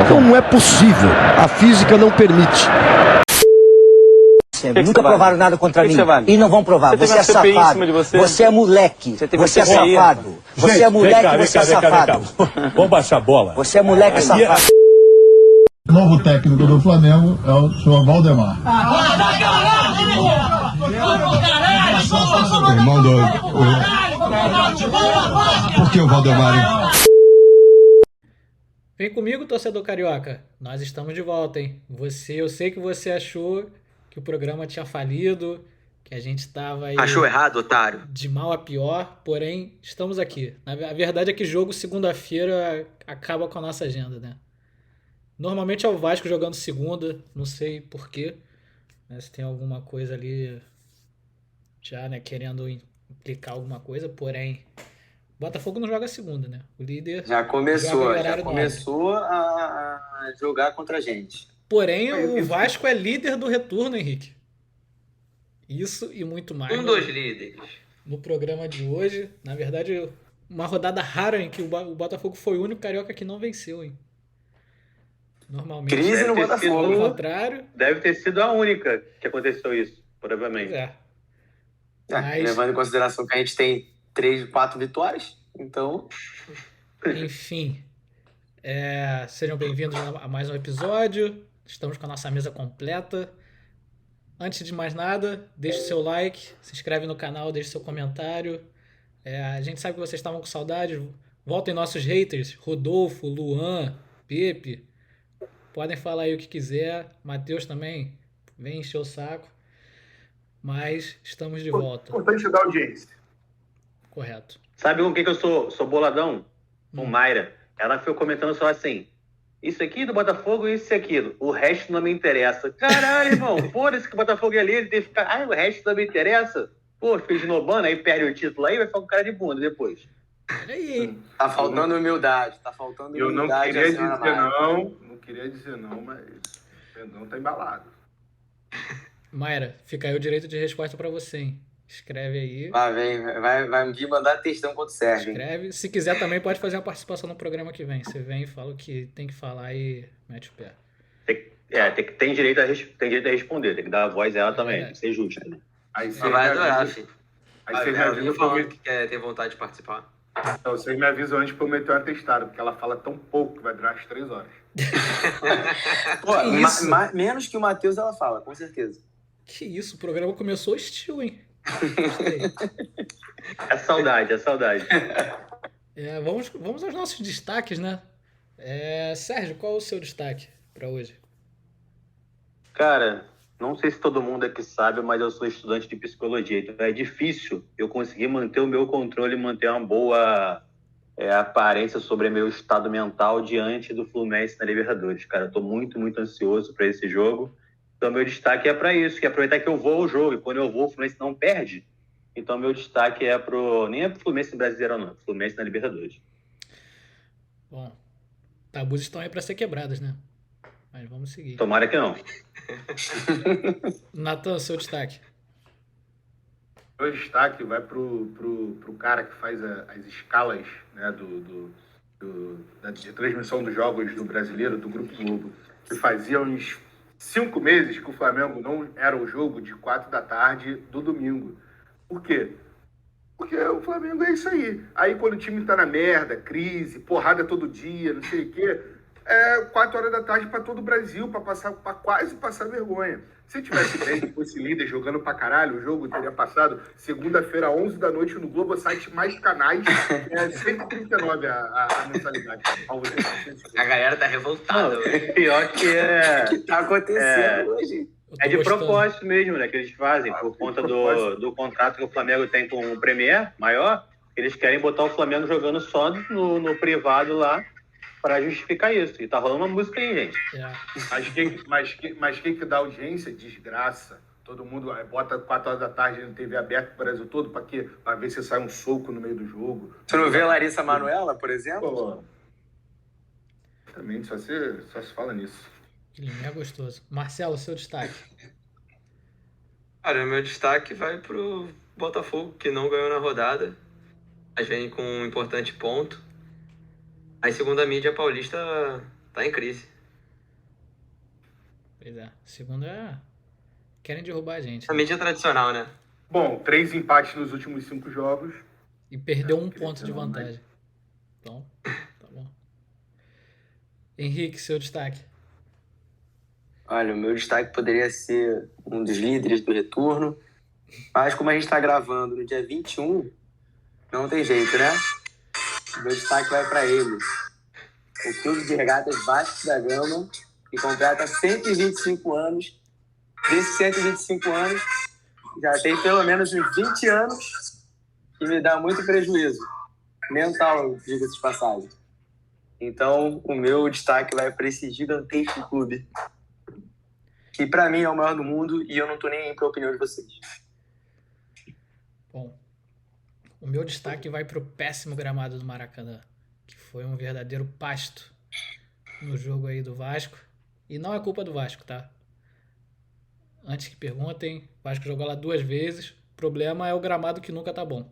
Não é possível. A física não permite. Nunca provaram nada contra mim. E não vão provar. Você é safado. Você é moleque. Você é safado. Você é moleque, você é safado. Vamos baixar a bola. Você é moleque safado. O novo técnico do Flamengo é o senhor Valdemar. Irmão do... Por que o Valdemar? Vem comigo, torcedor carioca. Nós estamos de volta, hein? Eu sei que você achou que o programa tinha falido, que a gente estava aí... Achou errado, otário. De mal a pior, porém, estamos aqui. A verdade é que jogo segunda-feira acaba com a nossa agenda, né? Normalmente é o Vasco jogando segunda, não sei porquê, né? Se tem alguma coisa ali já, né, querendo implicar alguma coisa, porém... Botafogo não joga segunda, né? O líder Já começou joga a jogar contra a gente. Porém, o Vasco é líder do retorno, Henrique. Isso e muito mais. Um dos líderes. No programa de hoje, na verdade, uma rodada rara em que o Botafogo foi o único carioca que não venceu, hein? Normalmente. Crise no Botafogo. Ao contrário. Deve ter sido a única que aconteceu isso, provavelmente. Mas... Levando em consideração que a gente tem 3, 4 vitórias, então... Enfim, sejam bem-vindos a mais um episódio. Estamos com a nossa mesa completa. Antes de mais nada, deixe seu like, se inscreve no canal, deixe seu comentário. A gente sabe que vocês estavam com saudade. Voltem nossos haters, Rodolfo, Luan, Pepe. Podem falar aí o que quiser. Matheus também, vem encher o saco. Mas estamos de volta. Importante da audiência. Correto. Sabe com quem que eu sou boladão? Com Mayra. Ela foi comentando só assim, isso aqui do Botafogo, isso e aquilo. O resto não me interessa. Caralho, irmão, foda-se que o Botafogo é líder, tem que ficar... o resto não me interessa? Pô, fez nobando, aí perde o título aí, vai ficar com cara de bunda depois. Peraí. Tá faltando humildade, Eu não queria dizer não, mas o Pendão tá embalado. Mayra, fica aí o direito de resposta pra você, hein? Escreve aí. Vai me mandar textão quando serve. Escreve. Se quiser também pode fazer uma participação no programa que vem. Você vem e fala o que tem que falar e mete o pé. Tem direito a responder, tem que dar a voz a ela também, tem que ser justo. Aí você vai adorar, filho. Aí vocês me avisam falando que tem vontade de participar. Então, vocês me avisam antes pra eu meter um atestado, porque ela fala tão pouco que vai durar as 3 horas. Pô, menos que o Matheus ela fala, com certeza. Que isso, o programa começou hostil, hein? É saudade. Vamos aos nossos destaques, né? Sérgio, qual é o seu destaque para hoje? Cara, não sei se todo mundo aqui sabe, mas eu sou estudante de psicologia, então é difícil eu conseguir manter o meu controle e manter uma boa aparência sobre meu estado mental diante do Fluminense na Libertadores. Cara, eu tô muito, muito ansioso para esse jogo. Então, meu destaque é para isso, que é aproveitar que eu vou ao jogo. E quando eu vou, o Fluminense não perde. Então, meu destaque nem é pro Fluminense brasileiro, não. Fluminense na Libertadores. Bom, tabus estão aí para ser quebrados, né? Mas vamos seguir. Tomara que não. Natan, seu destaque. Meu destaque vai pro cara que faz as escalas, né, de transmissão dos jogos do Brasileiro, do Grupo Globo, que fazia uns 5 meses que o Flamengo não era o jogo de 4 da tarde do domingo. Por quê? Porque o Flamengo é isso aí. Aí quando o time tá na merda, crise, porrada todo dia, não sei o quê, 4 horas da tarde para todo o Brasil, para quase passar vergonha. Se tivesse bem, fosse líder jogando pra caralho, o jogo teria passado segunda-feira, 11 da noite, no Globosite mais canais, 139 a mensalidade. A galera tá revoltada. Pior que tá acontecendo hoje. É de propósito mesmo, né, que eles fazem, por conta do contrato que o Flamengo tem com o Premier maior, eles querem botar o Flamengo jogando só no privado lá, para justificar isso. E tá rolando uma música aí, gente. Mas quem que dá audiência? Desgraça. Todo mundo bota 4 horas da tarde na TV aberta pro Brasil todo, pra quê? Pra ver se sai um soco no meio do jogo. Você não vê a Larissa Manoela, por exemplo? Pô, também, só se fala nisso. Que é gostoso. Marcelo, seu destaque. Cara, meu destaque vai pro Botafogo, que não ganhou na rodada, mas vem com um importante ponto. A segunda mídia paulista tá em crise. Pois é. Segundo querem derrubar a gente. A mídia tradicional, né? Bom, 3 empates nos últimos 5 jogos. E perdeu um ponto de vantagem. Então, tá bom. Henrique, seu destaque. Olha, o meu destaque poderia ser um dos líderes do retorno, mas como a gente está gravando no dia 21, não tem jeito, né? O meu destaque vai para ele. O Clube de Regatas Vasco da Gama, que completa 125 anos. Desses 125 anos, já tem pelo menos uns 20 anos que me dá muito prejuízo mental, diga-se de passagem. Então, o meu destaque vai para esse gigantesco clube, que para mim é o maior do mundo e eu não tô nem aí para a opinião de vocês. Bom, o meu destaque vai para o péssimo gramado do Maracanã, que foi um verdadeiro pasto no jogo aí do Vasco. E não é culpa do Vasco, tá? Antes que perguntem, o Vasco jogou lá 2 vezes. O problema é o gramado que nunca tá bom.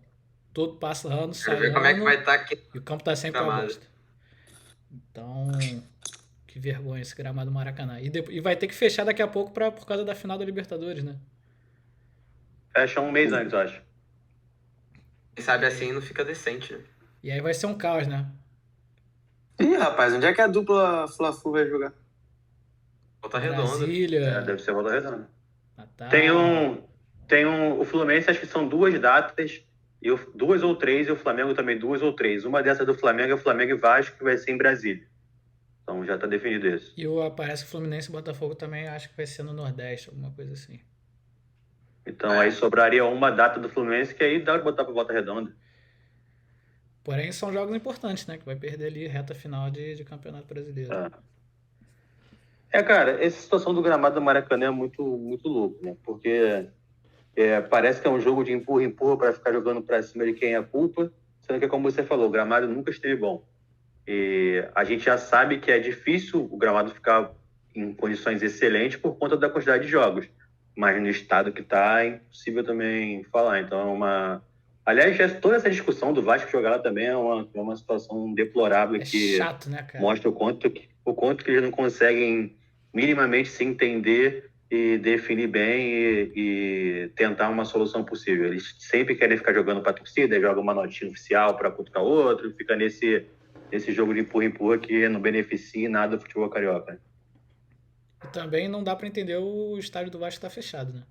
Todo passa ano, sai Quero ver como é que ano, vai estar aqui. e o campo tá sempre uma Gramado. bosta. Então, que vergonha esse gramado do Maracanã. E vai ter que fechar daqui a pouco por causa da final da Libertadores, né? Fecha um mês antes, eu acho. Quem sabe assim não fica decente, né? E aí vai ser um caos, né? Ih, rapaz, onde é que a dupla Fla-Flu vai jogar? Volta redonda. Brasília, Deve ser Volta Redonda. Natal. O Fluminense, acho que são 2 datas, 2 ou 3, e o Flamengo também 2 ou 3. Uma dessas do Flamengo é o Flamengo e Vasco, que vai ser em Brasília. Então já tá definido isso. E parece que o Fluminense e Botafogo também acho que vai ser no Nordeste, alguma coisa assim. Então aí sobraria uma data do Fluminense, que aí dá pra botar pra Volta Redonda. Porém, são jogos importantes, né? Que vai perder ali reta final de Campeonato Brasileiro. Cara, essa situação do gramado do Maracanã é muito, muito louco, né? Porque parece que é um jogo de empurra-empurra para ficar jogando para cima de quem é a culpa, sendo que, como você falou, o gramado nunca esteve bom. E a gente já sabe que é difícil o gramado ficar em condições excelentes por conta da quantidade de jogos. Mas no estado que está, é impossível também falar. Então, aliás, toda essa discussão do Vasco jogar lá também é uma situação deplorável, que chato, né, cara? mostra o quanto que eles não conseguem minimamente se entender e definir bem e tentar uma solução possível. Eles sempre querem ficar jogando para a torcida, jogam uma notinha oficial para cutucar outro, fica nesse jogo de empurra-empurra que não beneficia nada do futebol carioca. E também não dá para entender o estádio do Vasco estar fechado, né?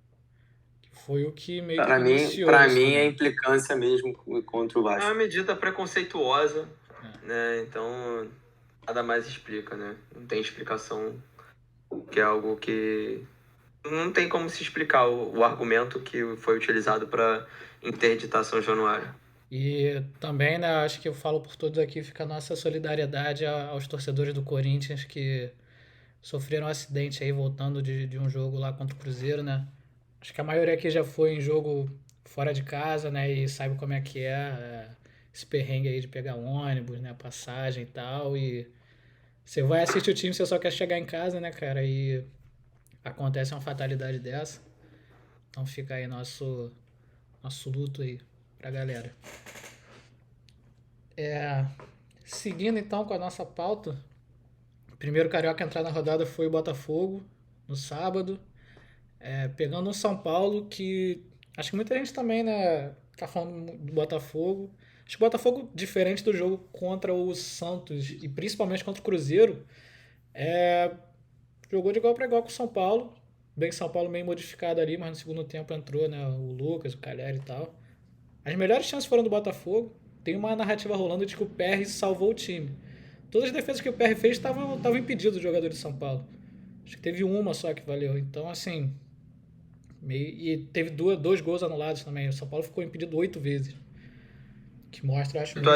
Que foi o que meio que iniciou. Para mim é implicância mesmo contra o Vasco. É uma medida preconceituosa, né? Então, nada mais explica, né? Não tem explicação, que é algo que... Não tem como se explicar o argumento que foi utilizado para interditar São Januário. E também, né, acho que eu falo por todos aqui, fica a nossa solidariedade aos torcedores do Corinthians que sofreram um acidente aí voltando de um jogo lá contra o Cruzeiro, né? Acho que a maioria aqui já foi em jogo fora de casa, né? E sabe como é que é esse perrengue aí de pegar ônibus, né? Passagem e tal. E você vai assistir o time, você só quer chegar em casa, né, cara? E acontece uma fatalidade dessa. Então fica aí nosso luto aí pra galera. Seguindo então com a nossa pauta, o primeiro carioca a entrar na rodada foi o Botafogo, no sábado, pegando um São Paulo que acho que muita gente também, né, tá falando do Botafogo. Acho que o Botafogo, diferente do jogo contra o Santos e principalmente contra o Cruzeiro, jogou de igual para igual com o São Paulo. Bem que o São Paulo meio modificado ali, mas no segundo tempo entrou, né, o Lucas, o Calheri e tal. As melhores chances foram do Botafogo. Tem uma narrativa rolando de que o PR salvou o time. Todas as defesas que o PR fez estavam impedidas do jogador de São Paulo. Acho que teve uma só que valeu. Então, assim... E teve 2 gols anulados também. O São Paulo ficou impedido 8 vezes. Que mostra, acho, muito...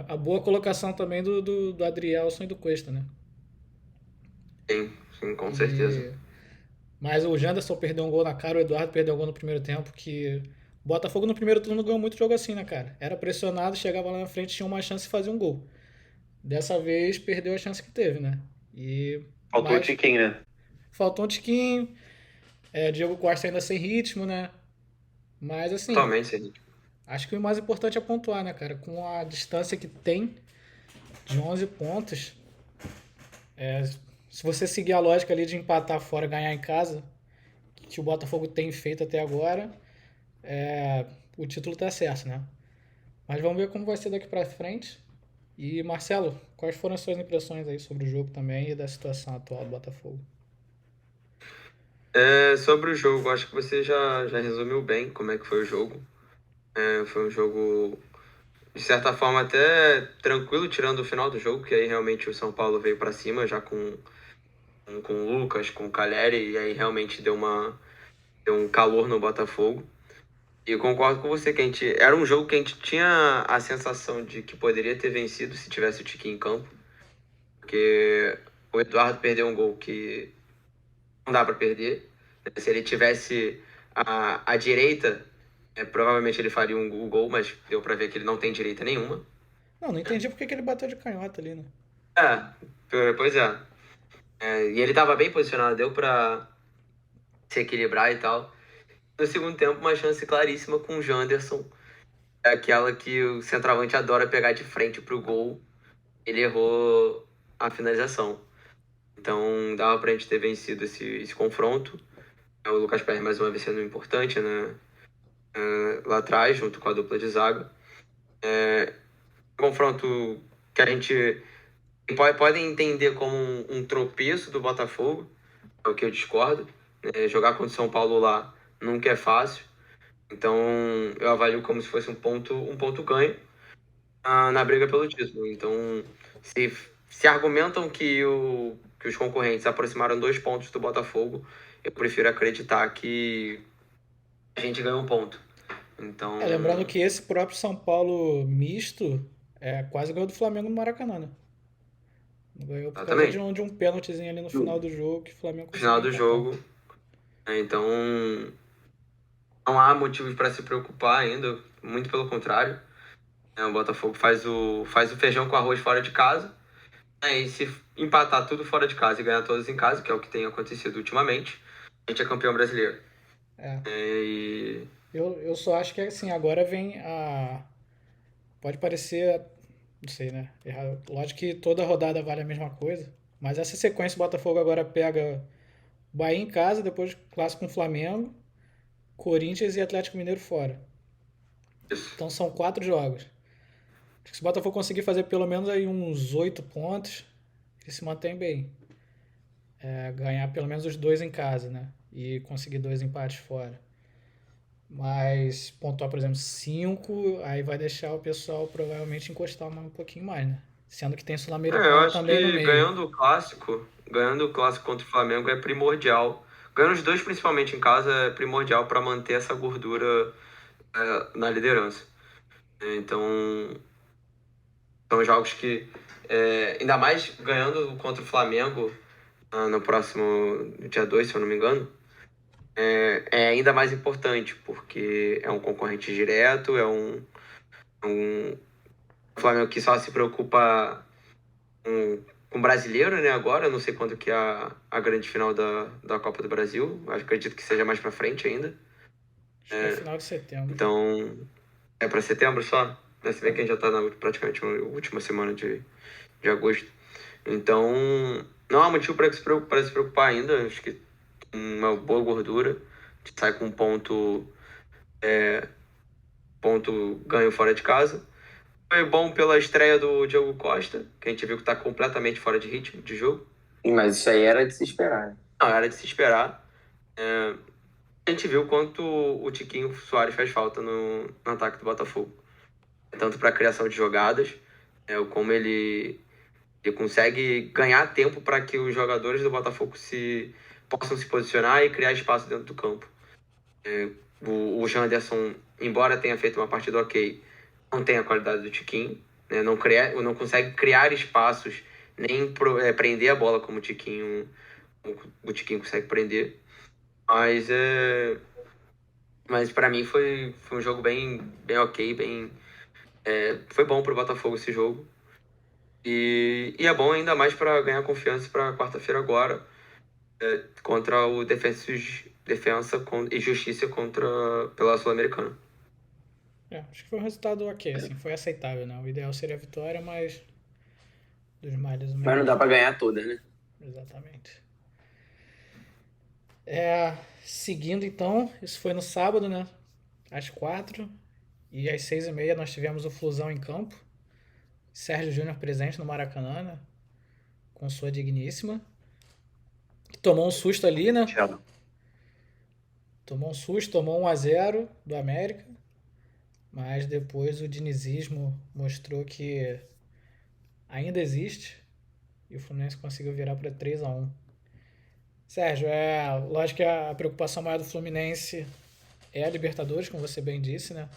a boa colocação também do Adrielson e do Cuesta, né? Sim, com certeza. Mas o Janderson perdeu um gol na cara, o Eduardo perdeu um gol no primeiro tempo, que... O Botafogo no primeiro turno ganhou muito jogo assim, né, cara? Era pressionado, chegava lá na frente, tinha uma chance de fazer um gol. Dessa vez, perdeu a chance que teve, né? Faltou um tiquinho, né? Faltou um tiquinho. Diego Costa ainda sem ritmo, né? Mas, assim... Totalmente sem ritmo. Acho que o mais importante é pontuar, né, cara? Com a distância que tem, de 11 pontos, se você seguir a lógica ali de empatar fora e ganhar em casa, que o Botafogo tem feito até agora, o título tá certo, né? Mas vamos ver como vai ser daqui pra frente. E, Marcelo, quais foram as suas impressões aí sobre o jogo também e da situação atual do Botafogo? Sobre o jogo, acho que você já resumiu bem como é que foi o jogo. Foi um jogo, de certa forma, até tranquilo, tirando o final do jogo, que aí realmente o São Paulo veio para cima, já com o Lucas, com o Calleri, e aí realmente deu um calor no Botafogo. E eu concordo com você que era um jogo que a gente tinha a sensação de que poderia ter vencido se tivesse o Tiquinho em campo, porque o Eduardo perdeu um gol que não dá para perder. Se ele tivesse a direita, provavelmente ele faria um gol, mas deu para ver que ele não tem direita nenhuma. Não entendi porque que ele bateu de canhota ali, né? Pois é. E ele tava bem posicionado, deu para se equilibrar e tal. No segundo tempo, uma chance claríssima com o Janderson. É aquela que o centroavante adora pegar de frente pro gol. Ele errou a finalização. Então, dava pra gente ter vencido esse confronto. O Lucas Perry, mais uma vez, sendo importante, né? Lá atrás, junto com a dupla de zaga. Confronto que a gente pode entender como um tropeço do Botafogo, é o que eu discordo. Jogar contra o São Paulo lá nunca é fácil. Então, eu avalio como se fosse um ponto ganho na briga pelo título. Então, se argumentam que os concorrentes aproximaram 2 pontos do Botafogo, eu prefiro acreditar que a gente ganhou um ponto. Então, lembrando que esse próprio São Paulo misto quase ganhou do Flamengo no Maracanã, né? Ganhou por causa de um pênaltizinho ali no final do jogo que o Flamengo conseguiu. No final do jogo. Então, não há motivos para se preocupar ainda, muito pelo contrário. O Botafogo faz o feijão com arroz fora de casa. E se empatar tudo fora de casa e ganhar todos em casa, que é o que tem acontecido ultimamente, a gente é campeão brasileiro. Eu só acho que assim, agora vem a... Pode parecer, não sei, né? Lógico que toda rodada vale a mesma coisa, mas essa sequência o Botafogo agora pega Bahia em casa, depois clássico com o Flamengo, Corinthians e Atlético Mineiro fora. Então são 4 jogos. Acho que se o Botafogo conseguir fazer pelo menos aí uns 8 pontos, ele se mantém bem. Ganhar pelo menos os 2 em casa, né? E conseguir 2 empates fora. Mas pontuar, por exemplo, 5, aí vai deixar o pessoal provavelmente encostar um pouquinho mais, né? Sendo que tem Sul-Americano também no meio. Ganhando o clássico contra o Flamengo é primordial. Ganhando os 2 principalmente em casa é primordial para manter essa gordura na liderança. Então, são jogos que, ainda mais ganhando contra o Flamengo no próximo dia 2, se eu não me engano, é ainda mais importante, porque é um concorrente direto, é um Flamengo que só se preocupa com o brasileiro, né, agora. Eu não sei quando que é a grande final da Copa do Brasil, acredito que seja mais pra frente ainda. Acho que é final de setembro. Então, é pra setembro só? Se bem que a gente já tá praticamente na última semana de agosto. Então, não há motivo para se preocupar ainda. Acho que uma boa gordura. A gente sai com um ponto ganho fora de casa. Foi bom pela estreia do Diogo Costa, que a gente viu que tá completamente fora de ritmo de jogo. Mas isso aí era de se esperar. Não, era de se esperar. A gente viu quanto o Tiquinho Soares faz falta no ataque do Botafogo. Tanto para a criação de jogadas, como ele consegue ganhar tempo para que os jogadores do Botafogo possam se posicionar e criar espaço dentro do campo. O Janderson, embora tenha feito uma partida ok, não tem a qualidade do Tiquinho, né? Não consegue criar espaços, nem prender a bola como o Tiquinho consegue prender. Mas para mim foi um jogo bem ok, foi bom pro Botafogo esse jogo. E é bom ainda mais para ganhar confiança para quarta-feira agora, contra o Defensa e Justiça pela Sul-Americana. Acho que foi um resultado ok, assim, foi aceitável, né? O ideal seria a vitória, mas dos males... Mas não dá para ganhar todas, né? Exatamente. Seguindo então, isso foi no sábado, né? Às 4h. E às 6h30 nós tivemos o Flusão em campo. Sérgio Júnior presente no Maracanã, né? Com sua digníssima. Tomou um susto ali, né? Tomou um susto, tomou 1-0 do América. Mas depois o dinizismo mostrou que ainda existe. E o Fluminense conseguiu virar para 3-1. Sérgio, lógico que a preocupação maior do Fluminense é a Libertadores, como você bem disse, né?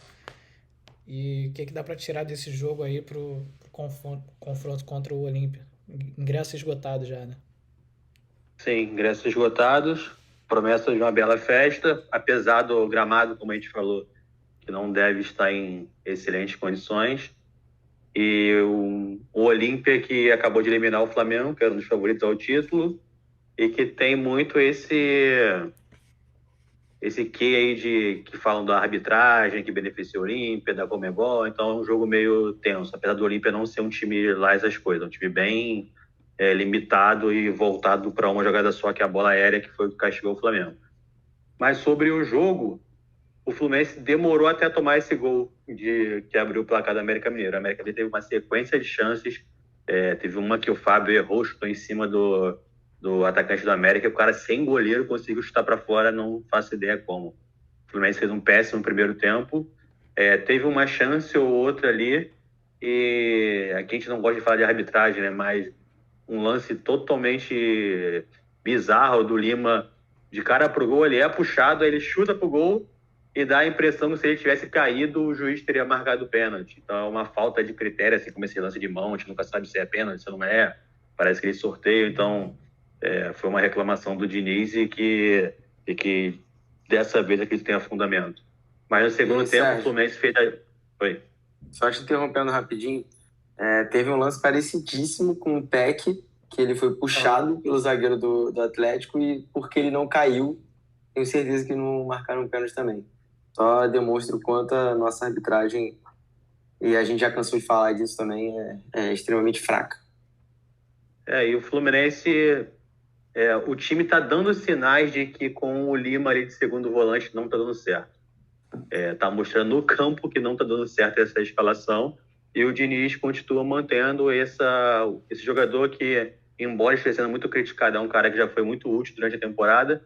E o que dá para tirar desse jogo aí pro confronto contra o Olímpia? Ingressos esgotados já, né? Sim, ingressos esgotados, promessa de uma bela festa, apesar do gramado, como a gente falou, que não deve estar em excelentes condições. E o Olímpia, que acabou de eliminar o Flamengo, que era um dos favoritos ao título, e que tem muito esse quê aí que falam da arbitragem, que beneficia o Olímpia, da Conmebol. Então é um jogo meio tenso, apesar do Olímpia não ser um time lá essas coisas, um time bem limitado e voltado para uma jogada só, que é a bola aérea, que foi o que castigou o Flamengo. Mas sobre o jogo, o Fluminense demorou até tomar esse gol que abriu o placar da América Mineiro. A América Mineiro teve uma sequência de chances, teve uma que o Fábio errou, chutou em cima do atacante do América, e o cara sem goleiro conseguiu chutar para fora, não faço ideia como. O Fluminense fez um péssimo primeiro tempo, teve uma chance ou outra ali, e aqui a gente não gosta de falar de arbitragem, né, mas um lance totalmente bizarro do Lima, de cara pro gol, ele é puxado, aí ele chuta pro gol e dá a impressão que se ele tivesse caído, o juiz teria marcado o pênalti. Então é uma falta de critério, assim como esse lance de mão, a gente nunca sabe se é pênalti, se não é, parece que ele sorteio. Então foi uma reclamação do Diniz e que dessa vez aqui tem fundamento. Mas no segundo tempo o Fluminense fez Oi. Só te interrompendo rapidinho, teve um lance parecidíssimo com o Peck, que ele foi puxado pelo zagueiro do Atlético, e porque ele não caiu, tenho certeza que não marcaram pênalti também. Só demonstra o quanto a nossa arbitragem, e a gente já cansou de falar disso também, é extremamente fraca. E o Fluminense, o time está dando sinais de que com o Lima ali de segundo volante não está dando certo. Está mostrando no campo que não está dando certo essa escalação, e o Diniz continua mantendo esse jogador que, embora esteja sendo muito criticado, é um cara que já foi muito útil durante a temporada,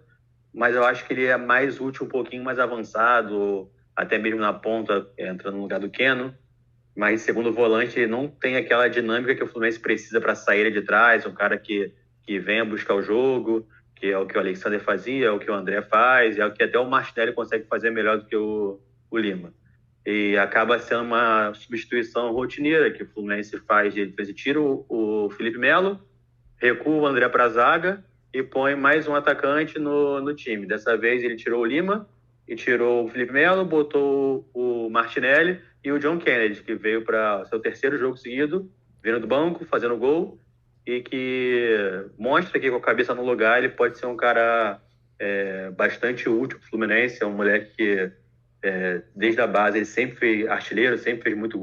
mas eu acho que ele é mais útil, um pouquinho mais avançado, até mesmo na ponta, entrando no lugar do Keno. Mas segundo volante, ele não tem aquela dinâmica que o Fluminense precisa para sair de trás, um cara que venha buscar o jogo, que é o que o Alexander fazia, é o que o André faz, é o que até o Martinelli consegue fazer melhor do que o Lima. E acaba sendo uma substituição rotineira que o Fluminense faz. Ele tira o Felipe Melo, recua o André para a zaga e põe mais um atacante no time. Dessa vez ele tirou o Lima e tirou o Felipe Melo, botou o Martinelli e o John Kennedy, que veio para seu terceiro jogo seguido, vindo do banco, fazendo gol, e que mostra que com a cabeça no lugar ele pode ser um cara bastante útil para o Fluminense. É um moleque que desde a base ele sempre foi artilheiro, sempre fez muitos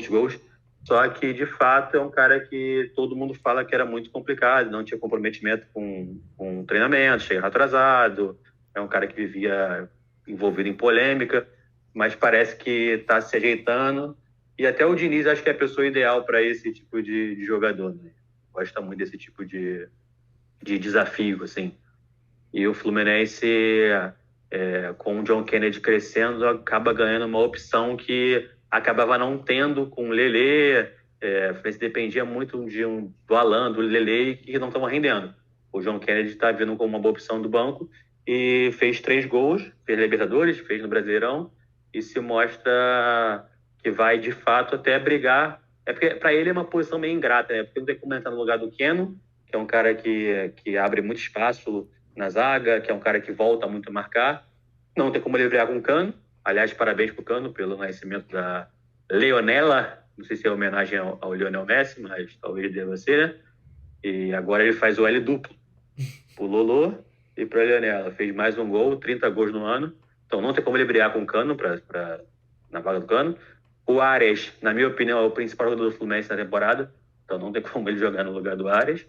gols. Só que, de fato, é um cara que todo mundo fala que era muito complicado, não tinha comprometimento com treinamento, chegava atrasado, é um cara que vivia envolvido em polêmica, mas parece que está se ajeitando. E até o Diniz acho que é a pessoa ideal para esse tipo de jogador, né? Gosta muito desse tipo de desafio, assim. E o Fluminense, com o John Kennedy crescendo, acaba ganhando uma opção que acabava não tendo com o Lelê. O Fluminense dependia muito do Alan, do Lelê, que não estavam rendendo. O John Kennedy está vindo como uma boa opção do banco e fez 3 gols, fez na Libertadores, fez no Brasileirão, e se mostra que vai, de fato, até brigar. Porque para ele é uma posição meio ingrata, né? Porque não tem como entrar no lugar do Keno, que é um cara que abre muito espaço na zaga, que é um cara que volta muito a marcar. Não tem como ele brigar com o Cano. Aliás, parabéns pro Cano pelo nascimento da Leonela. Não sei se é homenagem ao Lionel Messi, mas talvez deva ser, né? E agora ele faz o L duplo. Pro Lolo e pra Leonela. Fez mais um gol, 30 gols no ano. Então não tem como ele brigar com o Cano na vaga do Cano. O Arias, na minha opinião, é o principal jogador do Fluminense na temporada. Então não tem como ele jogar no lugar do Arias.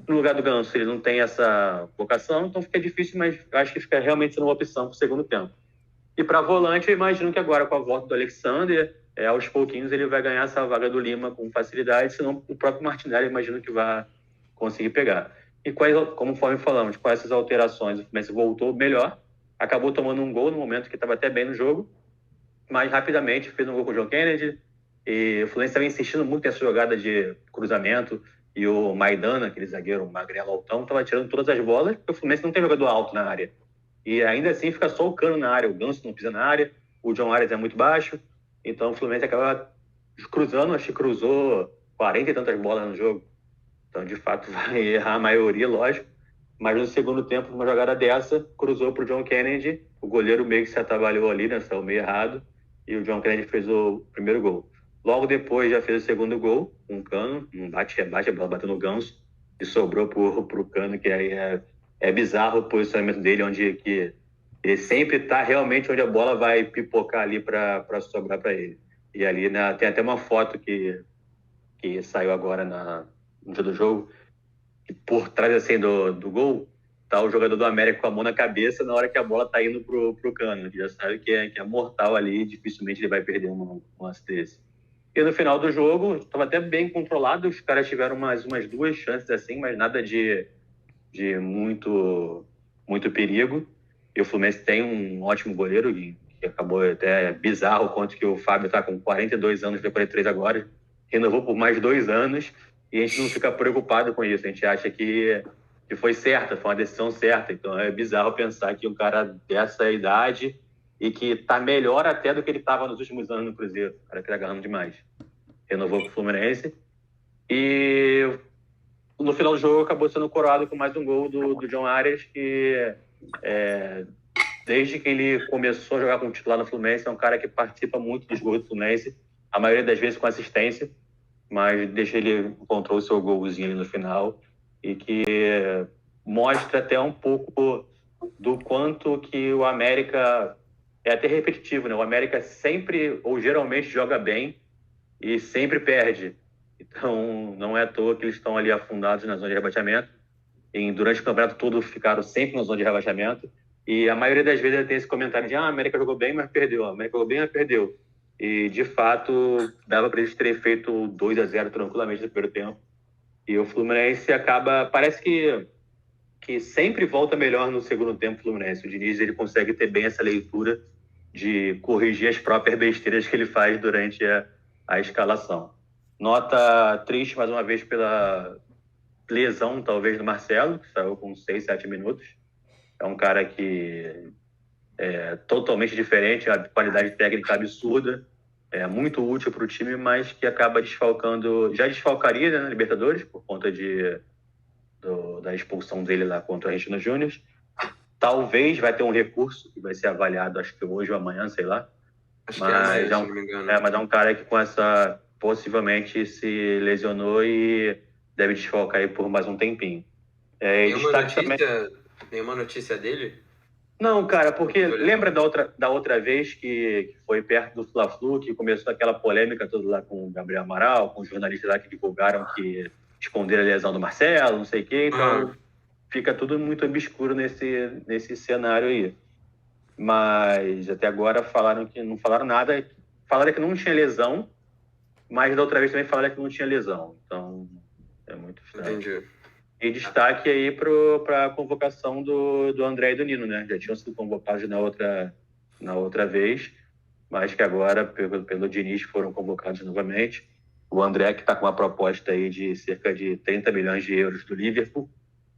no lugar do Ganso ele não tem essa vocação, então fica difícil, mas acho que fica realmente sendo uma opção para o segundo tempo. E para volante, eu imagino que agora com a volta do Alexander, aos pouquinhos ele vai ganhar essa vaga do Lima com facilidade, senão o próprio Martinelli eu imagino que vai conseguir pegar. E conforme falamos, com essas alterações, o Fluminense voltou melhor, acabou tomando um gol no momento que estava até bem no jogo, mas rapidamente fez um gol com o John Kennedy, e o Fluminense estava insistindo muito nessa jogada de cruzamento, e o Maidana, aquele zagueiro magrelo altão, estava tirando todas as bolas, porque o Fluminense não tem jogador alto na área. E ainda assim fica só o Cano na área, o Ganso não pisa na área, o John Arias é muito baixo, então o Fluminense acaba cruzando, acho que cruzou 40 e tantas bolas no jogo. Então, de fato, vai errar a maioria, lógico. Mas no segundo tempo, uma jogada dessa, cruzou para o John Kennedy, o goleiro meio que se atrapalhou ali, né, saiu meio errado, e o John Kennedy fez o primeiro gol. Logo depois já fez o segundo gol, um Cano, um bate-rebate, a bola bateu no Ganso, e sobrou pro Cano, que aí é bizarro o posicionamento dele, onde que ele sempre está realmente onde a bola vai pipocar ali para sobrar para ele. E ali tem até uma foto que saiu agora no dia do jogo, que por trás assim, do gol, tá o jogador do América com a mão na cabeça na hora que a bola tá indo pro Cano. Ele já sabe que é mortal ali, dificilmente ele vai perder um lance desse. E no final do jogo, estava até bem controlado, os caras tiveram umas duas chances assim, mas nada de muito perigo. E o Fluminense tem um ótimo goleiro, que acabou até bizarro o quanto que o Fábio tá com 42 anos, foi 43 agora, renovou por mais 2 anos, e a gente não fica preocupado com isso, a gente acha que foi certa, foi uma decisão certa. Então é bizarro pensar que um cara dessa idade e que tá melhor até do que ele estava nos últimos anos no Cruzeiro, o cara que tá agarrando demais. Renovou com o Fluminense e no final do jogo acabou sendo coroado com mais um gol do John Arias, que desde que ele começou a jogar como titular no Fluminense, é um cara que participa muito dos gols do Fluminense, a maioria das vezes com assistência, mas desde ele encontrou o seu golzinho ali no final, e que mostra até um pouco do quanto que o América é até repetitivo, né? O América sempre, ou geralmente, joga bem e sempre perde. Então, não é à toa que eles estão ali afundados na zona de rebaixamento. E durante o campeonato todo ficaram sempre na zona de rebaixamento. E a maioria das vezes tem esse comentário de a América jogou bem, mas perdeu. A América jogou bem, mas perdeu. E, de fato, dava para eles terem feito 2-0 tranquilamente no primeiro tempo. E o Fluminense acaba... Parece que sempre volta melhor no segundo tempo o Fluminense. O Diniz ele consegue ter bem essa leitura de corrigir as próprias besteiras que ele faz durante a escalação. Nota triste, mais uma vez, pela lesão, talvez, do Marcelo, que saiu com 6, 7 minutos. É um cara que é totalmente diferente, a qualidade técnica absurda, é muito útil para o time, mas que acaba desfalcando... Já desfalcaria, né, na Libertadores, por conta da expulsão dele lá contra o Argentino Júnior. Talvez vai ter um recurso que vai ser avaliado, acho que hoje ou amanhã, sei lá. Acho que é, se não me engano. Mas é um cara que com essa... possivelmente se lesionou e deve desfalcar aí por mais um tempinho. Nenhuma notícia dele? Não, cara, porque lembra da outra vez que foi perto do Fla-Flu, que começou aquela polêmica toda lá com o Gabriel Amaral, com os jornalistas lá que divulgaram que esconderam a lesão do Marcelo, não sei o quê, então fica tudo muito obscuro nesse cenário aí. Mas até agora falaram que não falaram nada, falaram que não tinha lesão, mas da outra vez também falaram que não tinha lesão, então é muito estranho. Entendi. E destaque aí para a convocação do André e do Nino, né? Já tinham sido convocados na outra vez, mas que agora, pelo Diniz, foram convocados novamente. O André, que está com uma proposta aí de cerca de 30 milhões de euros do Liverpool,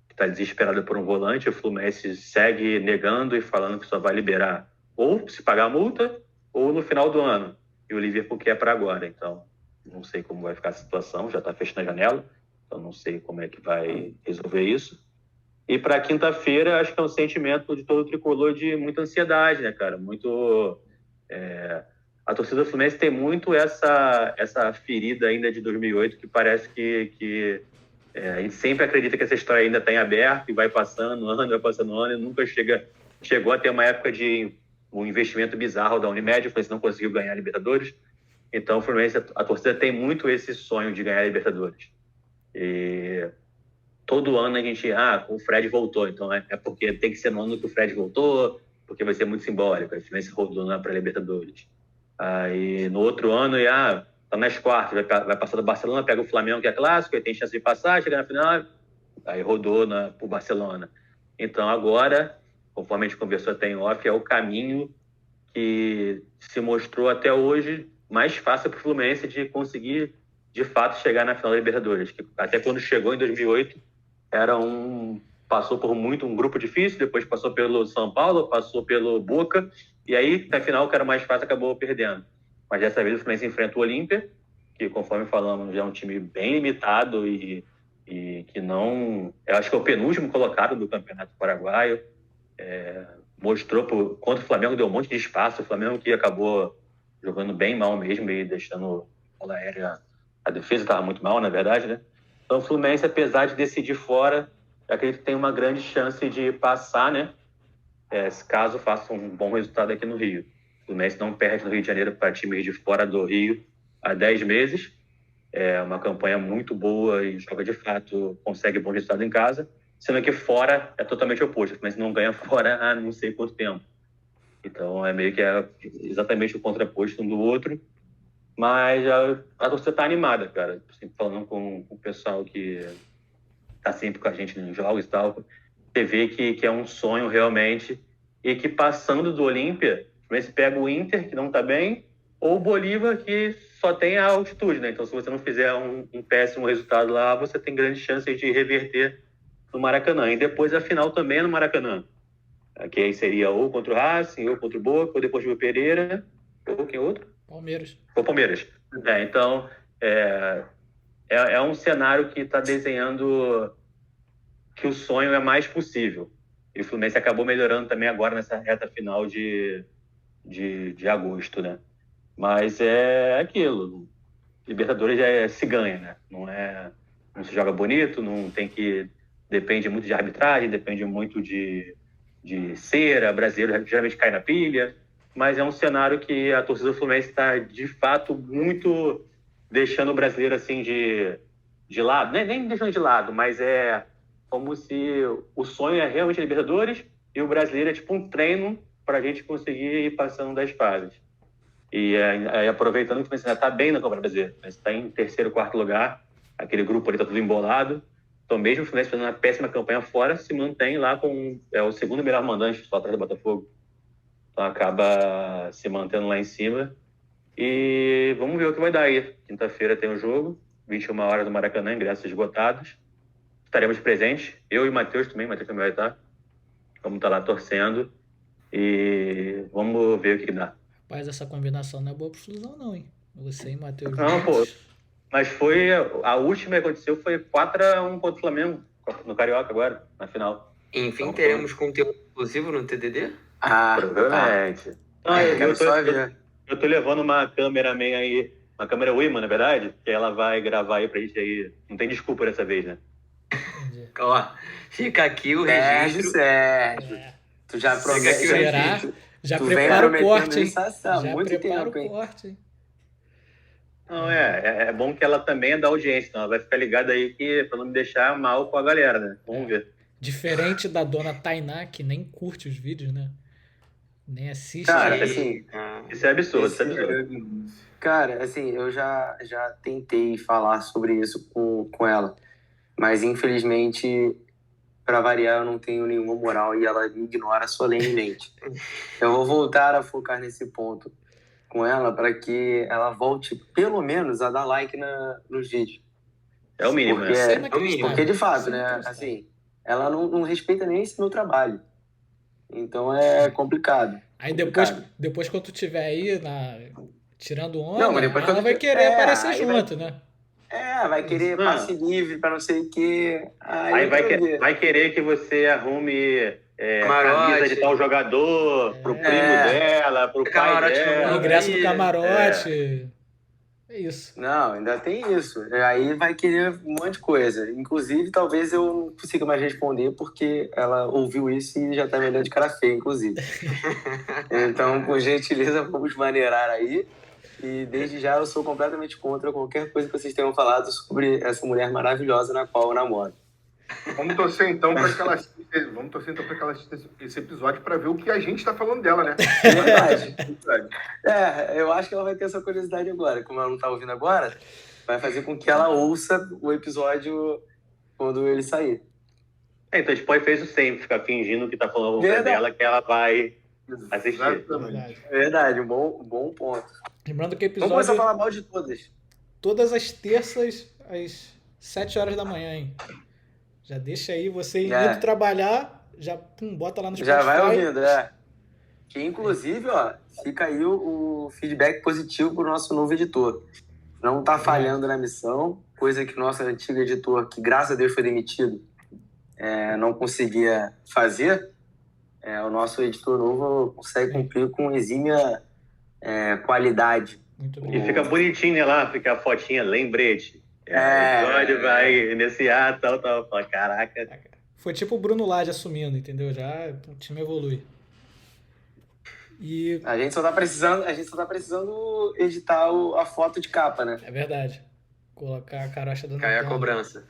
que está desesperado por um volante. O Fluminense segue negando e falando que só vai liberar ou se pagar a multa ou no final do ano. E o Liverpool quer para agora. Então, não sei como vai ficar a situação, já está fechando a janela. Então, não sei como é que vai resolver isso. E para quinta-feira, acho que é um sentimento de todo o tricolor de muita ansiedade, né, cara? A torcida do Fluminense tem muito essa ferida ainda de 2008, que parece que a gente sempre acredita que essa história ainda está em aberto e vai passando ano, e nunca chegou a ter uma época de um investimento bizarro da Unimed, o Fluminense não conseguiu ganhar a Libertadores. Então, o Fluminense, a torcida tem muito esse sonho de ganhar a Libertadores. E todo ano a gente, o Fred voltou, então é porque tem que ser no ano que o Fred voltou, porque vai ser muito simbólico. A Fluminense rodou na pré-Libertadores. Aí no outro ano, tá nas quartas, vai passar do Barcelona, pega o Flamengo, que é clássico, aí tem chance de passar, chega na final, aí rodou pro Barcelona. Então agora, conforme a gente conversou até em off, é o caminho que se mostrou até hoje mais fácil para o Fluminense de conseguir, de fato, chegar na final da Libertadores. Que até quando chegou em 2008, passou por um grupo difícil, depois passou pelo São Paulo, passou pelo Boca, e aí, na final, que era mais fácil, acabou perdendo. Mas dessa vez o Fluminense enfrenta o Olímpia, que, conforme falamos, já é um time bem limitado e que não... Eu acho que é o penúltimo colocado do Campeonato Paraguaio. Mostrou contra o Flamengo, deu um monte de espaço. O Flamengo que acabou jogando bem mal mesmo e deixando a bola aérea... A defesa estava muito mal, na verdade, né? Então o Fluminense, apesar de decidir fora, eu acredito que tem uma grande chance de passar, né? Caso faça um bom resultado aqui no Rio. O Fluminense não perde no Rio de Janeiro para times de fora do Rio há 10 meses. É uma campanha muito boa e joga de fato, consegue bom resultado em casa. Sendo que fora é totalmente oposto. O Fluminense não ganha fora há não sei quanto tempo. Então é meio que exatamente o contraposto um do outro. Mas a torcida tá animada, cara. Sempre falando com o pessoal que tá sempre com a gente nos jogos e tal. Você vê que é um sonho realmente. E que passando do Olímpia, você pega o Inter, que não tá bem, ou o Bolívar, que só tem a altitude, né? Então, se você não fizer um péssimo resultado lá, você tem grandes chances de reverter no Maracanã. E depois a final também é no Maracanã. Que aí seria ou contra o Racing, ou contra o Boca, ou depois do Pereira, ou quem outro? Palmeiras. Ou Palmeiras. Então, é um cenário que está desenhando que o sonho é mais possível. E o Fluminense acabou melhorando também agora nessa reta final de agosto, né? Mas é aquilo. Libertadores se ganha, né? Não se joga bonito, depende muito de arbitragem, depende muito de cera, brasileiro geralmente cai na pilha, mas é um cenário que a torcida do Fluminense está, de fato, muito deixando o brasileiro assim de lado, nem deixando de lado, mas é como se o sonho é realmente a Libertadores e o brasileiro é tipo um treino para a gente conseguir ir passando das fases. E aproveitando que o Fluminense já está bem na Copa Brasileira, está em terceiro, quarto lugar, aquele grupo ali está tudo embolado. Então, mesmo o Fluminense fazendo uma péssima campanha fora, se mantém lá com o segundo melhor mandante, só atrás do Botafogo. Então, acaba se mantendo lá em cima. E vamos ver o que vai dar aí. Quinta-feira tem o jogo, 21 horas no Maracanã, ingressos esgotados. Estaremos presentes, eu e o Matheus também vai estar. Vamos estar lá torcendo e vamos ver o que dá. Rapaz, essa combinação não é boa pro Flusão, não, hein? Você e Matheus. Não, pô. Mas a última que aconteceu foi 4-1 contra o Flamengo, no Carioca agora, na final. Enfim, então, teremos conteúdo exclusivo no TDD? Provavelmente. Eu tô levando uma câmeraman aí, uma câmera Wima, na verdade, que ela vai gravar aí pra gente aí. Não tem desculpa dessa vez, né? Ó, fica aqui o registro. Sérgio. Tu já promete. Já prepara o corte, hein? Muito tempo, hein? Não, é bom que ela também é da audiência, então ela vai ficar ligada aí pra não me deixar mal com a galera, né? Vamos ver. Diferente da dona Tainá, que nem curte os vídeos, né? Nem assiste. Cara, assim... Isso é absurdo, Cara, assim, eu já tentei falar sobre isso com ela, mas infelizmente, pra variar, eu não tenho nenhuma moral e ela me ignora solenemente. Eu vou voltar a focar nesse ponto com ela para que ela volte, pelo menos, a dar like nos vídeos. É o mínimo, Porque, de fato, né, assim, ela não respeita nem esse meu trabalho. Então é complicado. Aí depois quando tu tiver aí tirando onda, ela vai querer aparecer junto, né? Vai querer passe livre para não sei o quê. Aí vai querer que você arrume camisa de tal jogador pro primo dela, pro pai dela. Ingresso do camarote. É isso. Não, ainda tem isso. Aí vai querer um monte de coisa. Inclusive, talvez eu não consiga mais responder porque ela ouviu isso e já tá me olhando de cara feia, inclusive. Então, por gentileza, vamos maneirar aí. E desde já eu sou completamente contra qualquer coisa que vocês tenham falado sobre essa mulher maravilhosa na qual eu namoro. Vamos torcer então para que ela assista esse episódio para ver o que a gente está falando dela, né? Verdade. Eu acho que ela vai ter essa curiosidade agora. Como ela não tá ouvindo agora, vai fazer com que ela ouça o episódio quando ele sair. Então a gente pode fazer isso sempre, ficar fingindo que tá falando dela, que ela vai assistir. Verdade, um bom ponto. Lembrando que o episódio... Vamos começar a falar mal de todas. Todas as terças, às 7 horas da manhã, hein? Já deixa aí, você indo trabalhar, já bota lá no Spotify. Já vai ouvindo, Que inclusive, fica aí o feedback positivo pro nosso novo editor. Não tá falhando na missão, coisa que nosso antigo editor, que graças a Deus foi demitido, não conseguia fazer. O nosso editor novo consegue cumprir com exímia qualidade. Muito bom. E fica bonitinho, né, lá, fica a fotinha, lembrete. O episódio vai iniciar, tal. Fala, caraca. Foi tipo o Bruno Lage assumindo, entendeu? Já o time evolui. E... A gente só tá precisando editar a foto de capa, né? É verdade. Colocar a carocha do Cai a cobrança.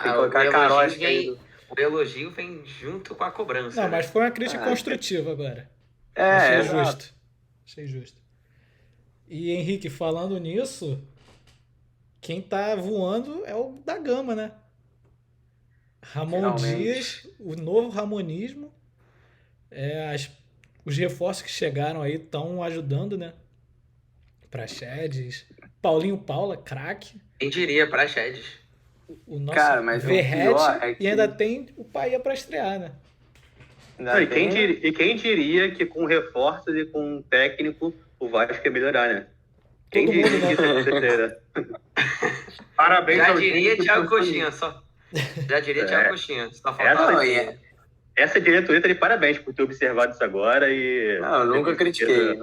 Colocar a carocha o elogio vem junto com a cobrança. Não, mas foi uma crítica construtiva agora. Achei justo. E Henrique, falando nisso, quem tá voando é o da Gama, né? Ramon Dias, o novo ramonismo. Os reforços que chegaram aí estão ajudando, né? Praxedes, Paulinho Paula, craque. Quem diria, Praxedes? O nosso Cara, mas Verrete, e ainda tem o Paia para estrear, né? E quem diria que com reforços e com um técnico o Vasco ia melhorar, né? Quem Todo diria mundo, que isso ia acontecer? Parabéns Já ao diria gente, Thiago Coxinha, só. Já diria Thiago Coxinha. Só faltava Essa diretoria tá de parabéns por ter observado isso agora e... Não, nunca critiquei.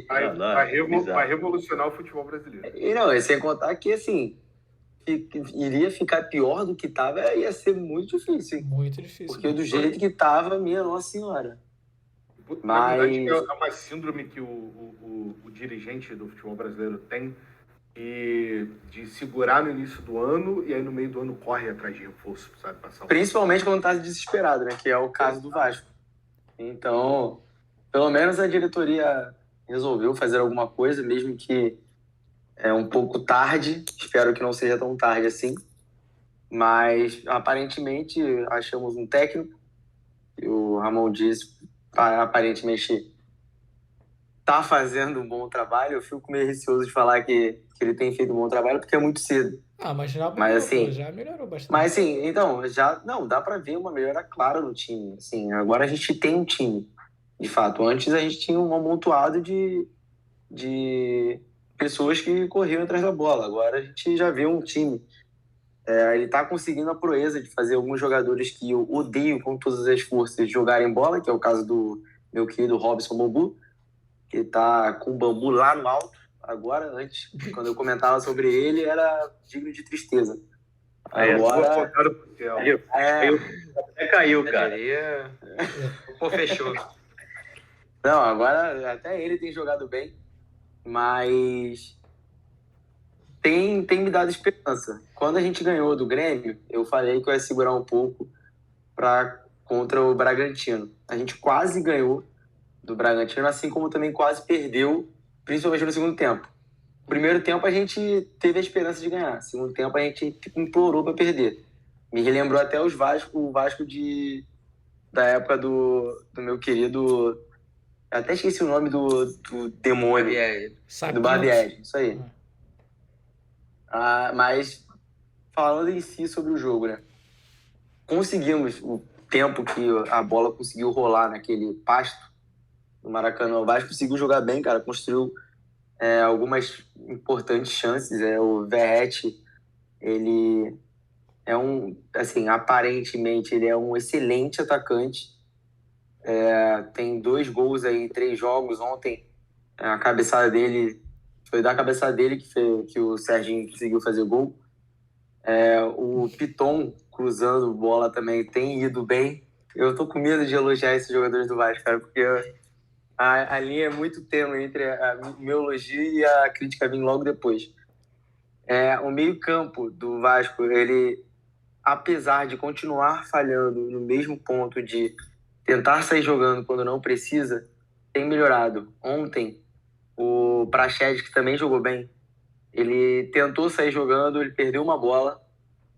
Vai revolucionar o futebol brasileiro. E sem contar que, assim, iria ficar pior do que tava, ia ser muito difícil. Muito difícil. Porque do jeito que tava, minha Nossa Senhora. Na verdade, é uma síndrome que o dirigente do futebol brasileiro tem de segurar no início do ano e aí no meio do ano corre atrás de reforço, sabe? Principalmente quando tá desesperado, né? Que é o caso do Vasco. Então, pelo menos a diretoria resolveu fazer alguma coisa, mesmo que é um pouco tarde. Espero que não seja tão tarde assim. Mas, aparentemente, achamos um técnico. E o Ramon Dias, aparentemente, tá fazendo um bom trabalho. Eu fico meio receoso de falar que ele tem feito um bom trabalho, porque é muito cedo. Mas já melhorou bastante. Mas assim, então, dá pra ver uma melhora clara no time. Assim, agora a gente tem um time, de fato. Antes a gente tinha um amontoado de pessoas que corriam atrás da bola. Agora a gente já vê um time. Ele tá conseguindo a proeza de fazer alguns jogadores que eu odeio com todas as forças jogarem bola, que é o caso do meu querido Robson Bambu, que tá com o bambu lá no alto. Agora, antes, quando eu comentava sobre ele, era digno de tristeza. Agora... Caiu, cara. Fechou. Não, agora até ele tem jogado bem, mas tem me dado esperança. Quando a gente ganhou do Grêmio, eu falei que eu ia segurar um pouco contra o Bragantino. A gente quase ganhou do Bragantino, assim como também quase perdeu, principalmente no segundo tempo. No primeiro tempo a gente teve a esperança de ganhar. No segundo tempo a gente implorou para perder. Me relembrou até o Vasco da época do meu querido... Até esqueci o nome do demônio. Do Barbieri, isso aí. Mas falando em si sobre o jogo, né? Conseguimos o tempo que a bola conseguiu rolar naquele pasto do Maracanã. O Vasco conseguiu jogar bem, cara. Construiu algumas importantes chances. O Verrete, ele é aparentemente, ele é um excelente atacante. Tem 2 gols aí em 3 jogos. Ontem, a cabeçada dele, foi da cabeçada dele que o Serginho conseguiu fazer gol. O Piton, cruzando bola também, tem ido bem. Eu tô com medo de elogiar esses jogadores do Vasco, cara, porque a linha é muito tênue entre o meu elogio e a crítica vindo logo depois. O meio-campo do Vasco, ele apesar de continuar falhando no mesmo ponto de tentar sair jogando quando não precisa, tem melhorado. Ontem, o Praxedes, que também jogou bem, ele tentou sair jogando, ele perdeu uma bola,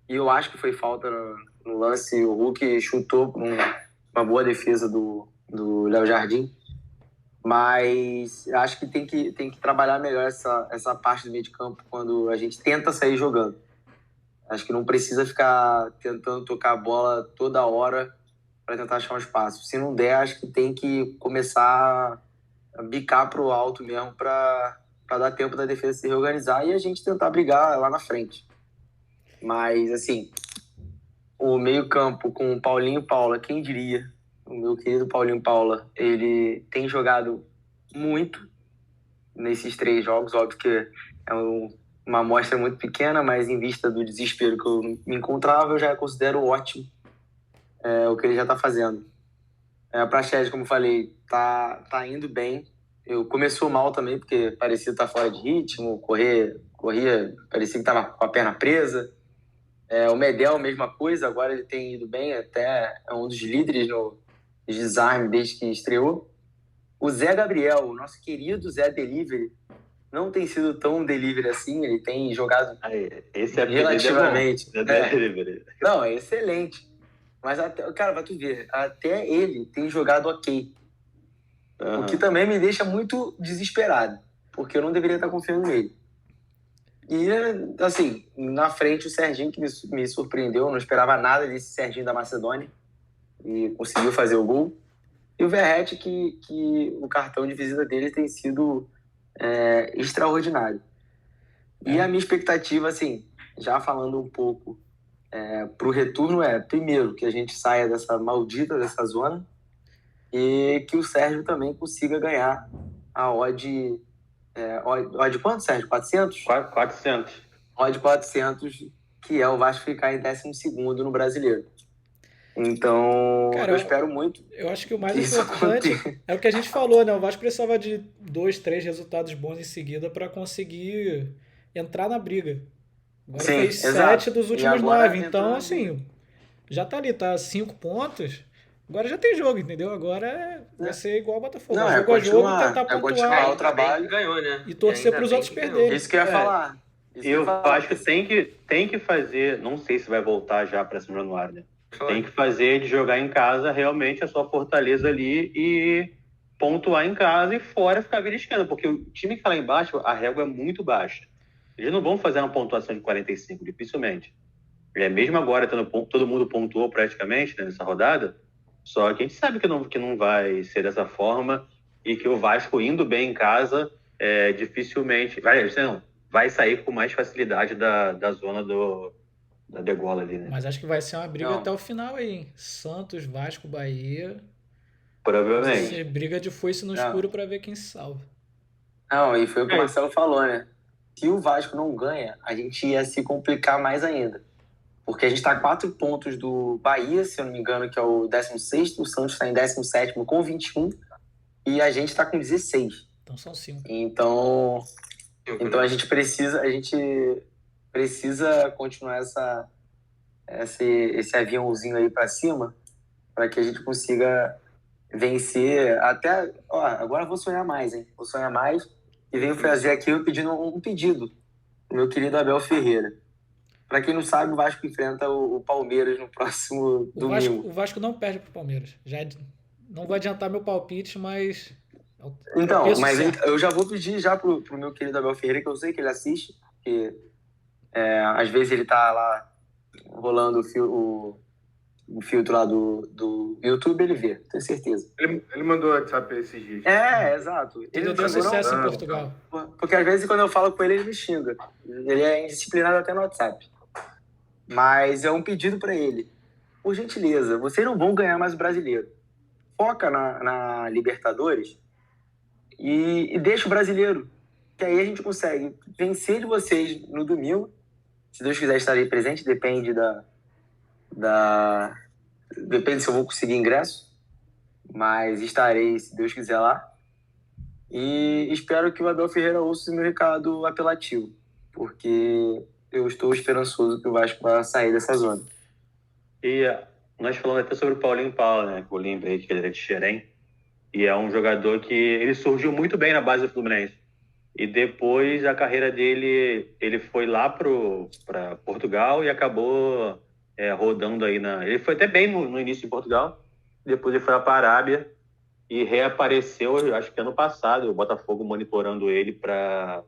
e eu acho que foi falta no lance. O Hulk chutou com uma boa defesa do Léo Jardim, mas acho que tem que trabalhar melhor essa parte do meio de campo quando a gente tenta sair jogando. Acho que não precisa ficar tentando tocar a bola toda hora para tentar achar um espaço. Se não der, acho que tem que começar a bicar para o alto mesmo para dar tempo da defesa se reorganizar e a gente tentar brigar lá na frente. Mas, assim, o meio-campo com o Paulinho e Paula, quem diria? O meu querido Paulinho e Paula, ele tem jogado muito nesses 3 jogos. Óbvio que é uma amostra muito pequena, mas em vista do desespero que eu me encontrava, eu já considero ótimo o que ele já está fazendo. A Praxedes, como eu falei, tá indo bem. Começou mal também, porque parecia estar fora de ritmo, corria, parecia que estava com a perna presa. O Medel, mesma coisa, agora ele tem ido bem, até é um dos líderes no desarme desde que estreou. O Zé Gabriel, o nosso querido Zé Delivery, não tem sido tão delivery assim, ele tem jogado relativamente. Não, é excelente. Mas, cara, vai tu ver, até ele tem jogado ok. O que também me deixa muito desesperado, porque eu não deveria estar confiando nele. E, assim, na frente o Serginho, que me surpreendeu, eu não esperava nada desse Serginho da Macedônia, e conseguiu fazer o gol. E o Verratti, que o cartão de visita dele tem sido extraordinário. E a minha expectativa, assim, já falando um pouco para o retorno, primeiro, que a gente saia dessa zona, e que o Sérgio também consiga ganhar a odd. Odd quanto, Sérgio? 400? 400. Odd 400, que é o Vasco ficar em 12º no Brasileiro. Então, cara, eu espero muito. Eu acho que o mais importante é o que a gente falou, né? O Vasco precisava de 2, 3 resultados bons em seguida para conseguir entrar na briga. Agora fez 7 dos últimos 9. Então, assim, já tá ali, tá 5 pontos. Agora já tem jogo, entendeu? Agora vai ser igual o Botafogo. Jogo a jogo, tentar pontuar o trabalho ganhou, né? E torcer para os outros perderem. Isso que eu ia falar. Eu acho que tem que fazer, não sei se vai voltar já para São Januário, né? Tem que fazer de jogar em casa realmente a sua fortaleza ali e pontuar em casa e fora ficar beliscando, porque o time que tá lá embaixo, a régua é muito baixa. Eles não vão fazer uma pontuação de 45, dificilmente. Mesmo agora, todo mundo pontuou praticamente, né, nessa rodada, só que a gente sabe que não vai ser dessa forma e que o Vasco indo bem em casa, dificilmente vai sair com mais facilidade da zona da degola ali, né? Mas acho que vai ser uma briga até o final aí, hein? Santos, Vasco, Bahia. Provavelmente. Vai ser briga de foice no escuro para ver quem se salva. Não, e foi o que o Marcelo falou, né? Se o Vasco não ganha, a gente ia se complicar mais ainda. Porque a gente está a 4 pontos do Bahia, se eu não me engano, que é o 16º, o Santos está em 17º com 21, e a gente está com 16. Então são 5. Então a gente precisa continuar esse aviãozinho aí para cima, para que a gente consiga vencer até... agora eu vou sonhar mais, hein? Vou sonhar mais e venho fazer aqui um pedido do meu querido Abel Ferreira. Para quem não sabe, o Vasco enfrenta o Palmeiras no próximo domingo. O Vasco não perde pro Palmeiras. Já não vou adiantar meu palpite, mas... Então, mas eu já vou pedir já pro meu querido Abel Ferreira, que eu sei que ele assiste, porque às vezes ele tá lá rolando o filtro lá do YouTube, ele vê, tenho certeza. Ele mandou WhatsApp esses dias. Exato. Ele deu sucesso em Portugal. Porque às vezes quando eu falo com ele, ele me xinga. Ele é indisciplinado até no WhatsApp. Mas é um pedido para ele. Por gentileza, vocês não vão ganhar mais o Brasileiro. Foca na Libertadores e deixa o Brasileiro. Que aí a gente consegue vencer de vocês no domingo. Se Deus quiser, estarei presente. Depende depende se eu vou conseguir ingresso. Mas estarei, se Deus quiser, lá. E espero que o Abel Ferreira ouça o meu recado apelativo. Porque eu estou esperançoso que o Vasco vai sair dessa zona. E nós falamos até sobre o Paulinho Paula, né? Que o Paulinho Henrique, que ele é de Xerém. E é um jogador que ele surgiu muito bem na base do Fluminense. E depois a carreira dele, ele foi lá para Portugal e acabou rodando aí ele foi até bem no início em Portugal. Depois ele foi para a Arábia e reapareceu, acho que ano passado, o Botafogo monitorando ele para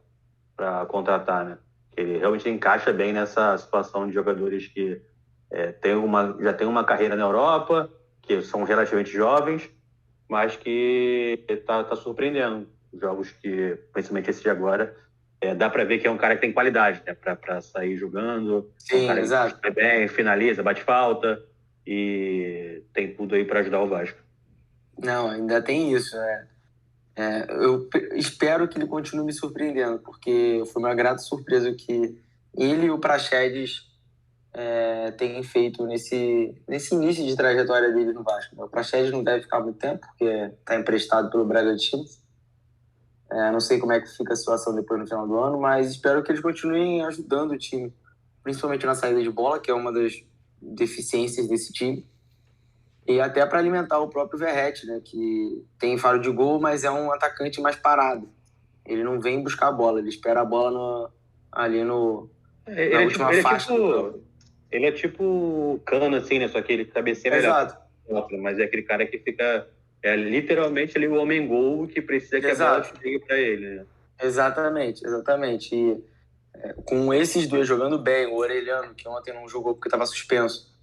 contratar, né? Ele realmente encaixa bem nessa situação de jogadores que já tem uma carreira na Europa, que são relativamente jovens, mas que tá surpreendendo. Os jogos que, principalmente esse de agora, dá para ver que é um cara que tem qualidade, né? Para sair jogando. Sim, um cara exato. Que bem, finaliza, bate falta e tem tudo aí para ajudar o Vasco. Não, ainda tem isso, né? Eu espero que ele continue me surpreendendo, porque foi uma grata surpresa o que ele e o Praxedes têm feito nesse início de trajetória dele no Vasco. O Praxedes não deve ficar muito tempo, porque está emprestado pelo Bragantino. Não sei como é que fica a situação depois no final do ano, mas espero que eles continuem ajudando o time, principalmente na saída de bola, que é uma das deficiências desse time. E até para alimentar o próprio Verratti, né, que tem faro de gol, mas é um atacante mais parado. Ele não vem buscar a bola, ele espera a bola ali na última faixa. Ele é tipo Cano, assim, né? Só que ele cabeceia melhor. Exato. Mas é aquele cara que fica literalmente ali o homem-gol que precisa que a bola chegue para ele, né? Exatamente. E com esses dois jogando bem, o Orelhano, que ontem não jogou porque estava suspenso,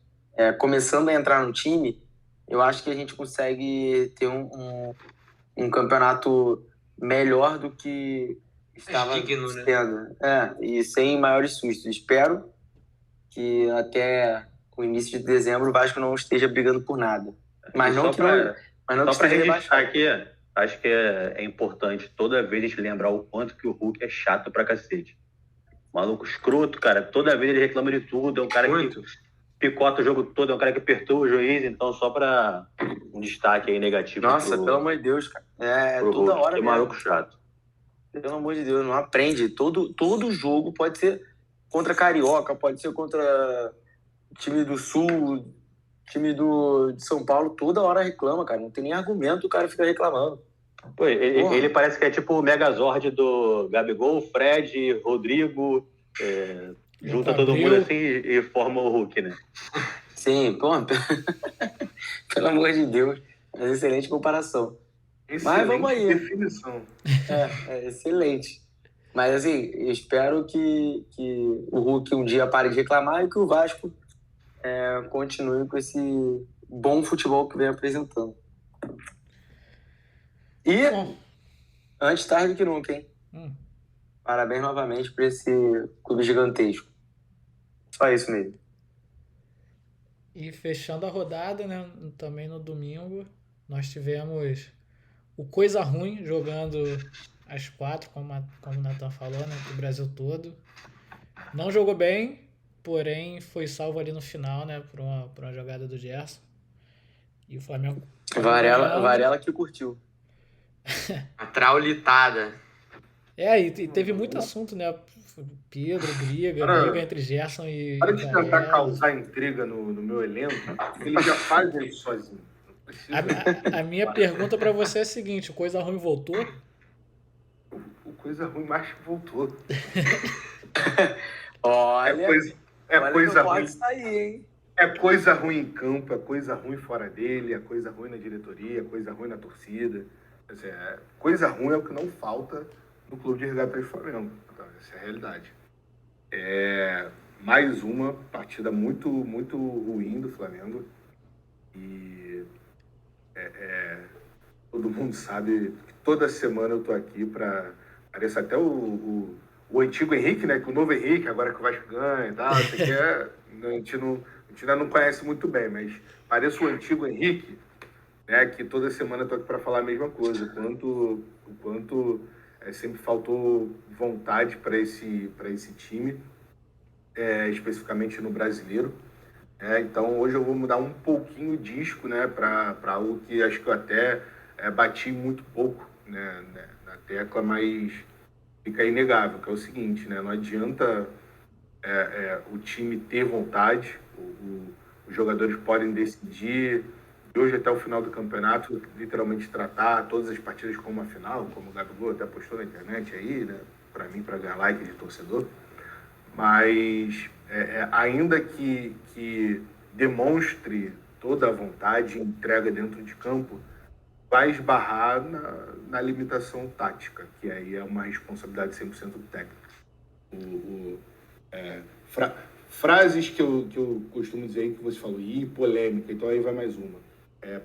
começando a entrar no time, eu acho que a gente consegue ter um campeonato melhor do que estava sendo. E sem maiores sustos. Espero que até o início de dezembro o Vasco não esteja brigando por nada. Mas não só para registrar aqui, acho que é importante toda vez a gente lembrar o quanto que o Hulk é chato pra cacete. Maluco escroto, cara. Toda vez ele reclama de tudo. É um cara que picota o jogo todo, é um cara que perturba o juiz. Então, só para um destaque aí negativo. Nossa, pelo amor de Deus, cara. Toda hora. Que maluco chato. Pelo amor de Deus, não aprende. Todo jogo pode ser contra Carioca, pode ser contra time do Sul, time de São Paulo. Toda hora reclama, cara. Não tem nem argumento, o cara fica reclamando. Pô, ele parece que é tipo o Megazord do Gabigol, Fred, Rodrigo, junta todo mundo assim e forma o Hulk, né? Sim, pô, pelo amor de Deus, é excelente comparação. Mas vamos aí. Definição. Excelente. Mas assim, eu espero que o Hulk um dia pare de reclamar e que o Vasco continue com esse bom futebol que vem apresentando. E, antes tarde que nunca, hein? Parabéns novamente por esse clube gigantesco. Só isso mesmo. E fechando a rodada, né, também no domingo, nós tivemos o Coisa Ruim jogando às 4, como o Nathan falou, né, pro Brasil todo. Não jogou bem, porém foi salvo ali no final, né, por uma jogada do Gerson. E o Flamengo... Varela que curtiu. A traulitada. E teve muito assunto, né? Pedro, briga entre Gerson e... Para de tentar causar intriga no meu elenco, ele já faz isso sozinho. A minha pergunta para você é a seguinte: o Coisa Ruim voltou? O Coisa Ruim mais que voltou. Olha, coisa ruim. Pode sair, hein? É coisa ruim em campo, é coisa ruim fora dele, é coisa ruim na diretoria, é coisa ruim na torcida. Coisa ruim é o que não falta no Clube de Regatas Flamengo. Então, essa é a realidade. Mais uma partida muito, muito ruim do Flamengo. E todo mundo sabe que toda semana eu tô aqui para... Parece até o antigo Henrique, né? Que o novo Henrique, agora que o Vasco ganha e tal. A gente ainda não conhece muito bem, mas parece o antigo Henrique, né? Que toda semana eu tô aqui para falar a mesma coisa. O quanto sempre faltou vontade para esse time, especificamente no brasileiro. Então hoje eu vou mudar um pouquinho o disco, né, para algo que acho que eu até bati muito pouco, né, na tecla, mas fica inegável, que é o seguinte, né, não adianta o time ter vontade, os jogadores podem decidir, de hoje até o final do campeonato, literalmente tratar todas as partidas como uma final, como o Gabigol até postou na internet aí, né? Para mim, para ganhar like de torcedor. Mas ainda que demonstre toda a vontade e entrega dentro de campo, vai esbarrar na limitação tática, que aí é uma responsabilidade 100% do técnico. Frases que eu costumo dizer aí que você falou, e polêmica, então aí vai mais uma.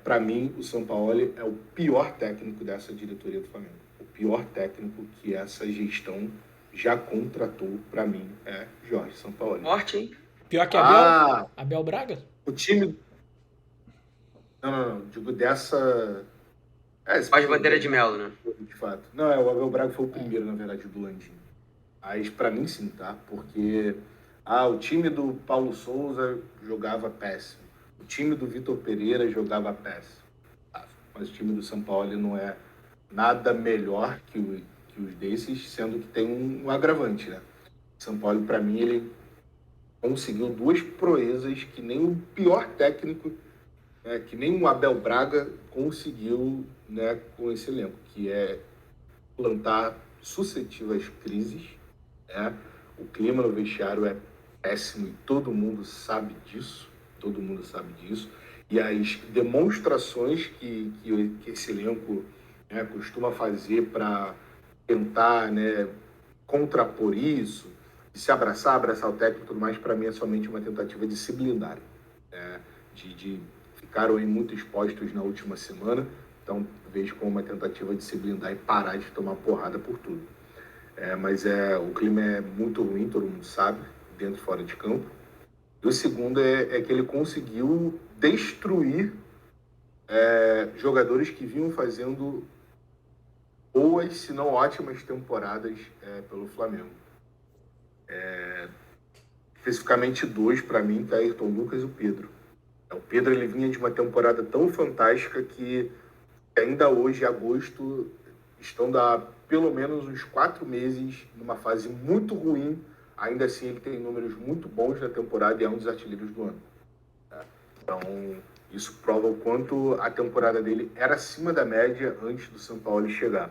Para mim, o Sampaoli é o pior técnico dessa diretoria do Flamengo. O pior técnico que essa gestão já contratou, para mim, é Jorge Sampaoli. Forte, hein? Pior que Abel Braga? O time... Não. Digo dessa... Faz bandeira de mel, né? De fato. Não, o Abel Braga foi o primeiro, na verdade, do Landim. Mas para mim, sim, tá? Porque o time do Paulo Souza jogava péssimo. O time do Vitor Pereira jogava péssimo. Mas o time do Sampaoli não é nada melhor que os desses, sendo que tem um agravante, né? O Sampaoli, para mim, ele conseguiu duas proezas que nem o pior técnico, que nem o Abel Braga conseguiu, né, com esse elenco, que é plantar sucessivas crises. O clima no vestiário é péssimo e todo mundo sabe disso. E as demonstrações que esse elenco, né, costuma fazer para tentar, né, contrapor isso, de se abraçar o técnico e tudo mais, para mim é somente uma tentativa de se blindarem, né? Ficaram aí muito expostos na última semana, então vejo como uma tentativa de se blindar e parar de tomar porrada por tudo. Mas o clima é muito ruim, todo mundo sabe, dentro e fora de campo. E o segundo é que ele conseguiu destruir jogadores que vinham fazendo boas, se não ótimas temporadas pelo Flamengo. Especificamente dois, para mim, que é Ayrton Lucas e o Pedro. O Pedro, ele vinha de uma temporada tão fantástica que ainda hoje, agosto, estão pelo menos uns 4 meses numa fase muito ruim. Ainda assim, ele tem números muito bons na temporada e é um dos artilheiros do ano. Então, isso prova o quanto a temporada dele era acima da média antes do Sampaoli chegar.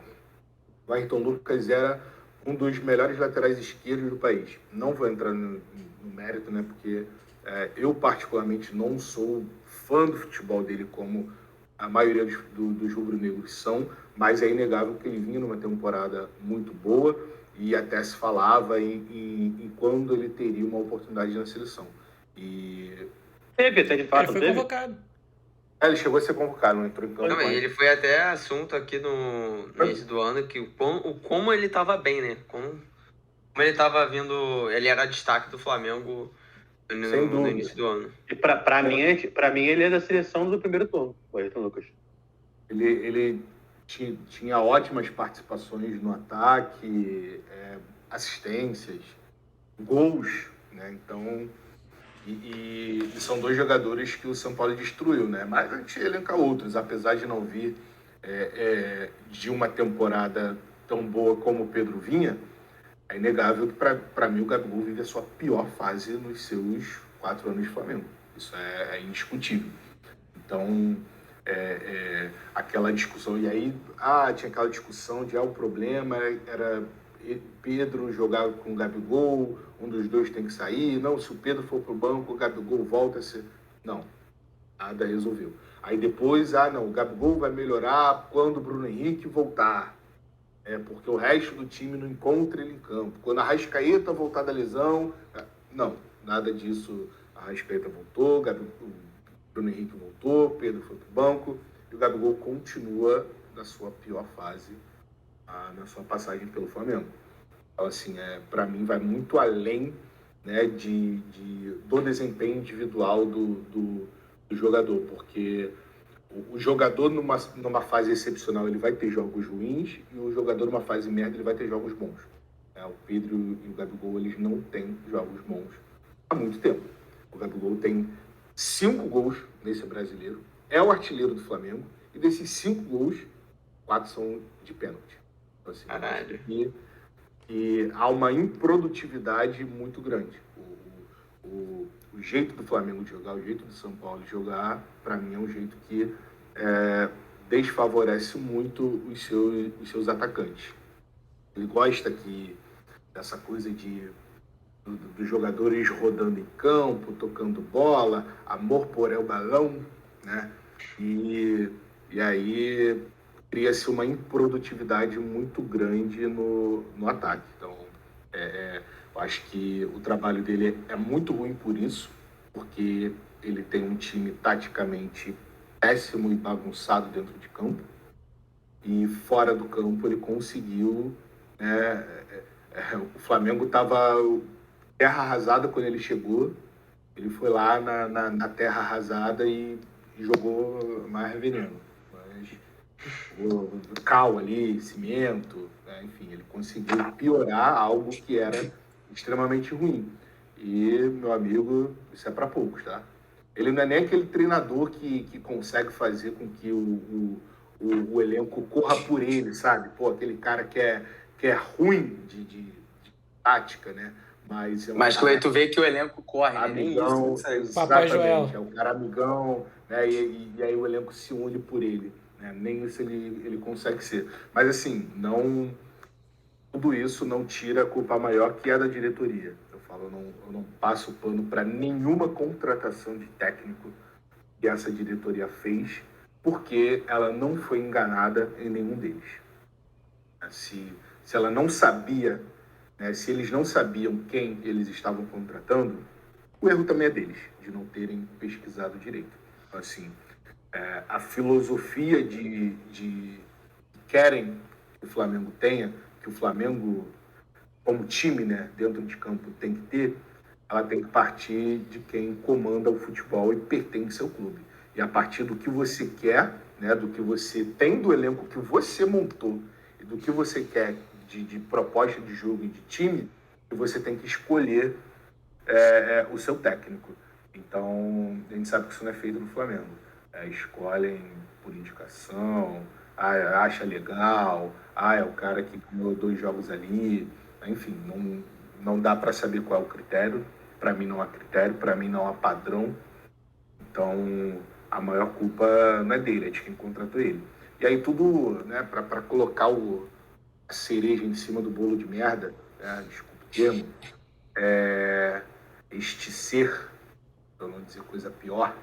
O Ayrton Lucas era um dos melhores laterais esquerdos do país. Não vou entrar no mérito, né, porque eu particularmente não sou fã do futebol dele como a maioria dos rubro-negros são, mas é inegável que ele vinha numa temporada muito boa e até se falava em quando ele teria uma oportunidade na seleção. Teve até de fato, ele foi convocado. Ele chegou a ser convocado, não entrou em campo. Não, ele foi até assunto aqui no início do ano, que como ele tava bem, né? Como ele tava vindo... Ele era destaque do Flamengo no início do ano. E pra mim, ele é da seleção do primeiro turno, o Ayrton Lucas. Ele tinha ótimas participações no ataque, assistências, gols, né? Então... E são dois jogadores que o São Paulo destruiu, né? Mas a gente elenca outros, apesar de não vir de uma temporada tão boa como o Pedro vinha, é inegável que, para mim, o Gabigol vive a sua pior fase nos seus 4 anos de Flamengo. Isso é indiscutível. Então, aquela discussão... E aí, tinha aquela discussão de o problema era Pedro jogar com o Gabigol, um dos dois tem que sair. Não, se o Pedro for pro banco, o Gabigol volta a ser... Não, nada resolveu. Aí depois, o Gabigol vai melhorar quando o Bruno Henrique voltar. Porque o resto do time não encontra ele em campo. Quando a Arrascaeta voltar da lesão... Não, nada disso. A Arrascaeta voltou, o Bruno Henrique voltou, Pedro foi pro banco, e o Gabigol continua na sua pior fase, na sua passagem pelo Flamengo. Então, assim, para mim, vai muito além, né, do desempenho individual do jogador, porque o jogador numa fase excepcional ele vai ter jogos ruins e o jogador numa fase merda ele vai ter jogos bons. O Pedro e o Gabigol, eles não têm jogos bons há muito tempo. O Gabigol tem 5 gols nesse brasileiro, é o artilheiro do Flamengo, e desses 5 gols, 4 são de pênalti. Então, assim, caralho. E há uma improdutividade muito grande. O o jeito do Flamengo jogar, o jeito do São Paulo jogar, para mim é um jeito que desfavorece muito os seus atacantes. Ele gosta dessa coisa dos jogadores rodando em campo, tocando bola, amor por el balão, né? E aí cria-se uma improdutividade muito grande no ataque. Então, eu acho que o trabalho dele é muito ruim por isso, porque ele tem um time taticamente péssimo e bagunçado dentro de campo, e fora do campo ele conseguiu, o Flamengo estava terra arrasada quando ele chegou, ele foi lá na terra arrasada e jogou mais veneno, o cal ali, cimento, né? Enfim, ele conseguiu piorar algo que era extremamente ruim. E, meu amigo, isso é para poucos, tá? Ele não é nem aquele treinador que consegue fazer com que o elenco corra por ele, sabe? Pô, aquele cara que é ruim de tática, né? Mas tu vê que o elenco corre, amigão, né? Nem isso. Papai Joel. É o cara amigão, né? E aí o elenco se une por ele, né? Nem isso ele consegue ser. Mas assim, tudo isso não tira a culpa maior, que é da diretoria. Eu não passo pano para nenhuma contratação de técnico que essa diretoria fez, porque ela não foi enganada em nenhum deles. Se ela não sabia, né, se eles não sabiam quem eles estavam contratando, o erro também é deles, de não terem pesquisado direito. Então, assim, a filosofia de querem que o Flamengo tenha, que o Flamengo, como time, né, dentro de campo, tem que ter, ela tem que partir de quem comanda o futebol e pertence ao clube. E a partir do que você quer, né, do que você tem do elenco que você montou e do que você quer de proposta de jogo e de time, você tem que escolher o seu técnico. Então, a gente sabe que isso não é feito no Flamengo. Escolhem por indicação, acha legal, é o cara que ganhou 2 jogos ali. Enfim, não dá para saber qual é o critério. Para mim não há critério, para mim não há padrão. Então, a maior culpa não é dele, é de quem contratou ele. E aí tudo, né, para colocar a cereja em cima do bolo de merda, né, desculpa o termo, este ser, para não dizer coisa pior,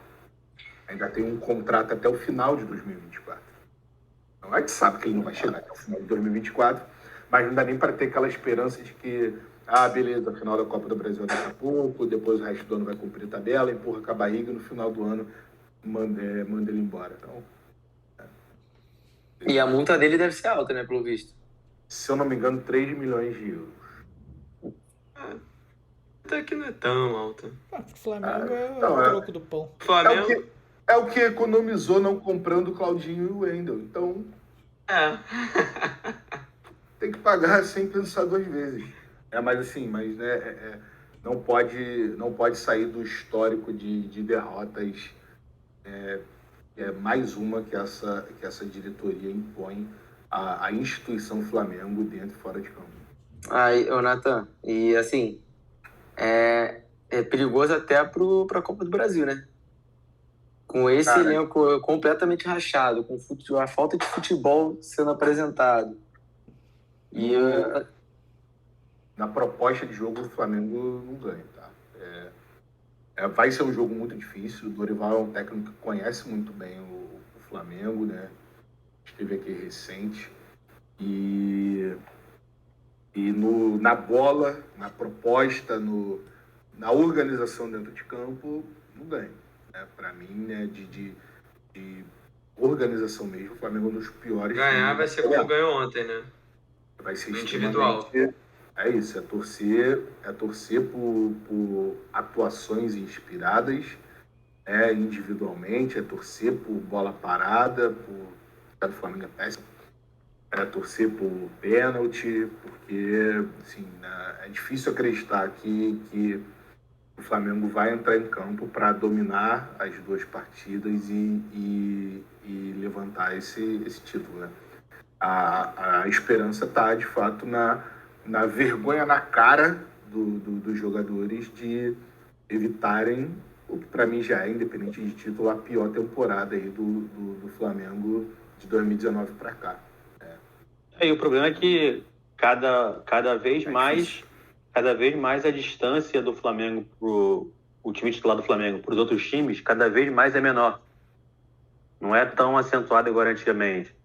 ainda tem um contrato até o final de 2024. Então, a gente sabe que ele não vai chegar até o final de 2024, mas não dá nem para ter aquela esperança de que, beleza, a final da Copa do Brasil daqui a pouco, depois o resto do ano vai cumprir a tabela, empurra com a barriga e no final do ano manda ele embora. Então, E a multa dele deve ser alta, né, pelo visto? Se eu não me engano, 3 milhões de euros. Até que não é tão alta. O Flamengo é o troco do pão. Flamengo... É o que economizou não comprando o Claudinho e o Wendel. Então, tem que pagar sem pensar 2 vezes. Mas assim, não pode sair do histórico de derrotas. É mais uma que essa diretoria impõe à instituição Flamengo dentro e fora de campo. Ô Nathan, e assim, é perigoso até para a Copa do Brasil, né? Com esse elenco completamente rachado, com a falta de futebol sendo apresentado. E na proposta de jogo, o Flamengo não ganha, tá? Vai ser um jogo muito difícil. O Dorival é um técnico que conhece muito bem o Flamengo, né? Esteve aqui recente. E na bola, na proposta, na organização dentro de campo, não ganha. Para mim, né, de organização mesmo, o Flamengo é um dos piores. Ganhar vai ser como ganhou ontem, né? Vai ser individual. É isso, é torcer por atuações inspiradas, individualmente, é torcer por bola parada, o Flamengo é péssimo, é torcer por pênalti, porque assim, é difícil acreditar que o Flamengo vai entrar em campo para dominar as 2 partidas e levantar esse título, né? A esperança está, de fato, na vergonha na cara dos jogadores de evitarem o que para mim já é, independente de título, a pior temporada aí do Flamengo de 2019 para cá. E o problema é que cada vez mais a distância do Flamengo o time titular do Flamengo para os outros times cada vez mais é menor. Não é tão acentuado igual antigamente.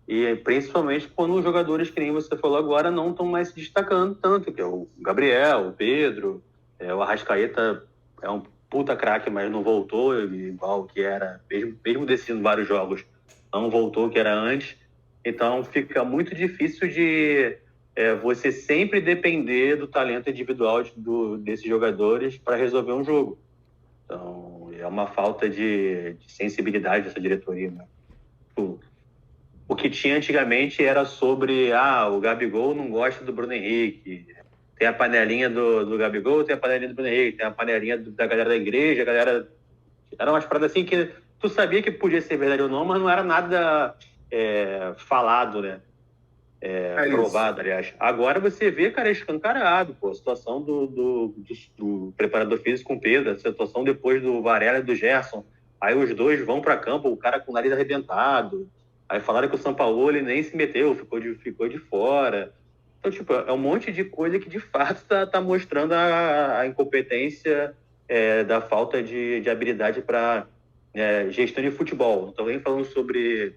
E principalmente quando os jogadores, que nem você falou agora, não estão mais se destacando tanto, que é o Gabriel, o Pedro, o Arrascaeta é um puta craque, mas não voltou igual que era, mesmo decidindo vários jogos, não voltou o que era antes. Então fica muito difícil de você sempre depender do talento individual desses jogadores para resolver um jogo. Então é uma falta de sensibilidade dessa diretoria, né? O que tinha antigamente era sobre o Gabigol não gosta do Bruno Henrique, tem a panelinha do Gabigol, tem a panelinha do Bruno Henrique, tem a panelinha da galera da igreja, eram umas paradas assim que tu sabia que podia ser verdade ou não, mas não era nada falado, né? Provado, aliás. Agora você vê, cara, escancarado, a situação do preparador físico com o Pedro, a situação depois do Varela e do Gerson, aí os dois vão para campo, o cara com o nariz arrebentado, aí falaram que o Sampaoli nem se meteu, ficou de fora. Então, tipo, é um monte de coisa que de fato tá mostrando a incompetência da falta de habilidade para gestão de futebol. Não estou nem falando sobre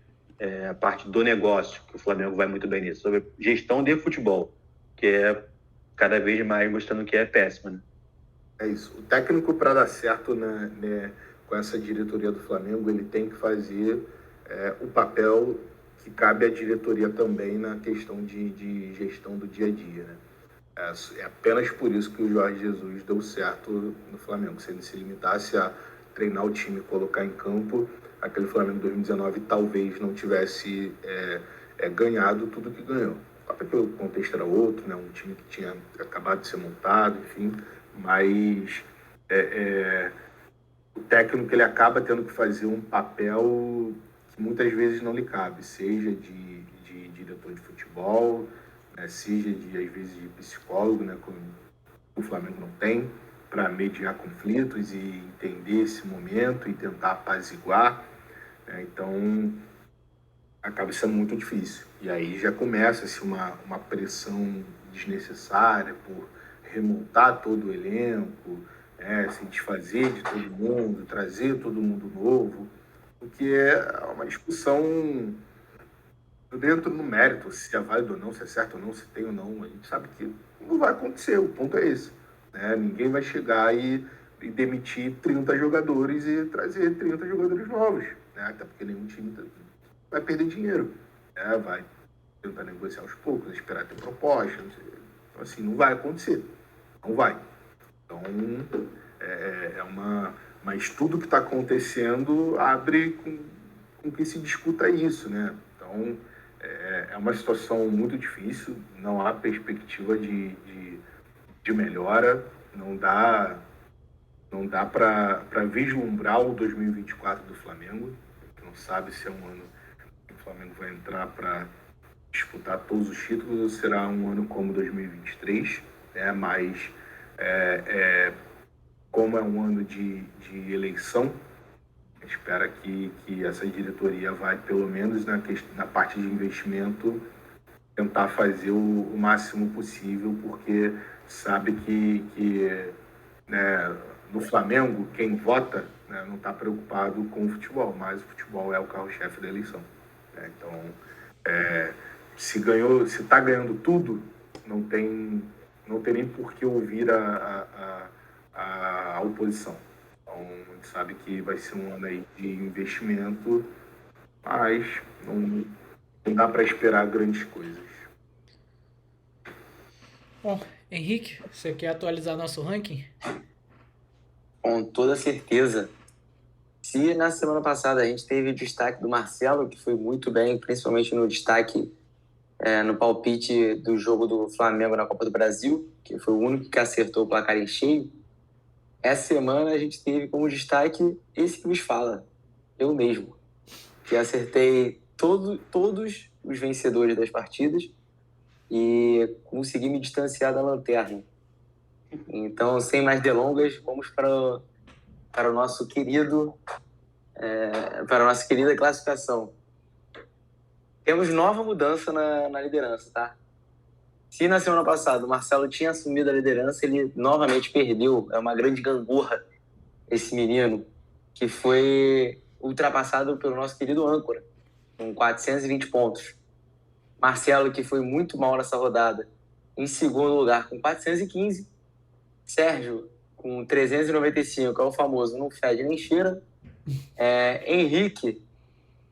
a parte do negócio, que o Flamengo vai muito bem nisso, sobre gestão de futebol, que é cada vez mais mostrando que é péssima, né? É isso. O técnico, para dar certo com essa diretoria do Flamengo, ele tem que fazer o papel que cabe à diretoria também na questão de gestão do dia a dia, né? É apenas por isso que o Jorge Jesus deu certo no Flamengo. Se ele se limitasse a treinar o time e colocar em campo, aquele Flamengo 2019 talvez não tivesse ganhado tudo que ganhou. Até porque o contexto era outro, né? Um time que tinha acabado de ser montado, enfim, mas o técnico ele acaba tendo que fazer um papel que muitas vezes não lhe cabe, seja de diretor de futebol, né, seja às vezes de psicólogo, né, como o Flamengo não tem, para mediar conflitos e entender esse momento e tentar apaziguar, né, então acaba sendo muito difícil. E aí já começa-se uma pressão desnecessária por remontar todo o elenco, se desfazer de todo mundo, trazer todo mundo novo, o que é uma discussão dentro do mérito, se é válido ou não, se é certo ou não, se tem ou não. A gente sabe que não vai acontecer, o ponto é esse, né? Ninguém vai chegar e demitir 30 jogadores e trazer 30 jogadores novos, né? Até porque nenhum time vai perder dinheiro, né? Vai tentar negociar aos poucos, esperar ter proposta, não sei. Então, assim, não vai acontecer, não vai. Então, mas tudo que está acontecendo abre com que se discuta isso, né? Então, é uma situação muito difícil, não há perspectiva de melhora, não dá para vislumbrar o 2024 do Flamengo, que não sabe se é um ano que o Flamengo vai entrar para disputar todos os títulos ou será um ano como 2023, né? Mas como é um ano de eleição, a gente espera que essa diretoria vai, pelo menos na parte de investimento, tentar fazer o máximo possível, porque sabe que né, no Flamengo, quem vota, né, não está preocupado com o futebol, mas o futebol é o carro-chefe da eleição, né? Então, se está ganhando tudo, não tem nem por que ouvir a oposição. Então, a gente sabe que vai ser um ano aí de investimento, mas não dá para esperar grandes coisas. Bom, Henrique, você quer atualizar nosso ranking? Com toda certeza. Se na semana passada a gente teve o destaque do Marcelo, que foi muito bem, principalmente no destaque no palpite do jogo do Flamengo na Copa do Brasil, que foi o único que acertou o placar em cheio, essa semana a gente teve como destaque esse que vos fala, eu mesmo, que acertei todos os vencedores das partidas e consegui me distanciar da lanterna. Então, sem mais delongas, vamos para o nosso querido... para a nossa querida classificação. Temos nova mudança na liderança, tá? Se na semana passada o Marcelo tinha assumido a liderança, ele novamente perdeu. É uma grande gangorra esse menino, que foi ultrapassado pelo nosso querido âncora, com 420 pontos. Marcelo, que foi muito mal nessa rodada, em segundo lugar, com 415. Sérgio, com 395, é o famoso não fede nem cheira. Henrique,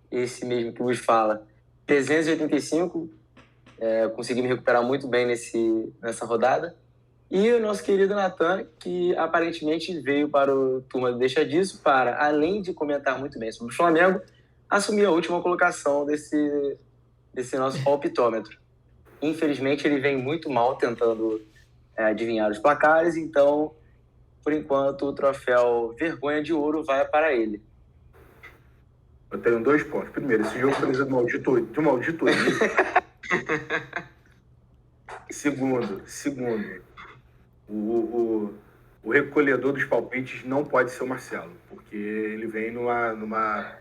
esse mesmo que vos fala, 385. Consegui me recuperar muito bem nessa rodada. E o nosso querido Natan, que aparentemente veio para o Turma do Deixa Disso para, além de comentar muito bem sobre o Flamengo, assumir a última colocação desse nosso palpitômetro. Infelizmente, ele vem muito mal tentando adivinhar os placares, então, por enquanto, o troféu Vergonha de Ouro vai para ele. Eu tenho 2 pontos. Primeiro, esse jogo precisa de uma auditoria. Segundo, o recolhedor dos palpites não pode ser o Marcelo, porque ele vem numa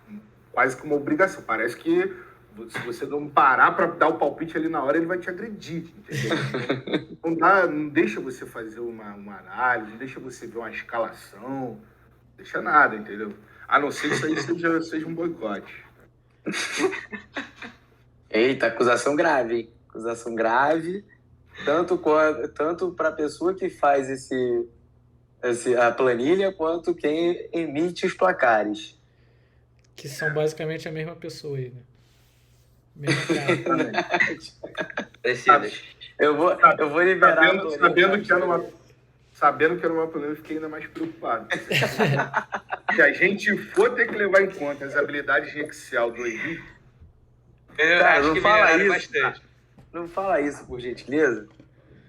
quase que uma obrigação. Parece que se você não parar para dar o palpite ali na hora, ele vai te agredir, entendeu? Não deixa você fazer uma análise, não deixa você ver uma escalação, não deixa nada, entendeu? A não ser que isso aí seja um boicote. Eita, acusação grave, hein? Acusação grave, tanto para a pessoa que faz a planilha, quanto quem emite os placares. Que são basicamente a mesma pessoa aí, né? Mesma cara. Eu vou liberar... Sabendo que era uma planilha, eu fiquei ainda mais preocupado. Se a gente for ter que levar em conta as habilidades de Excel do Henrique... Não fala isso, bastante. Não fala isso, por gentileza.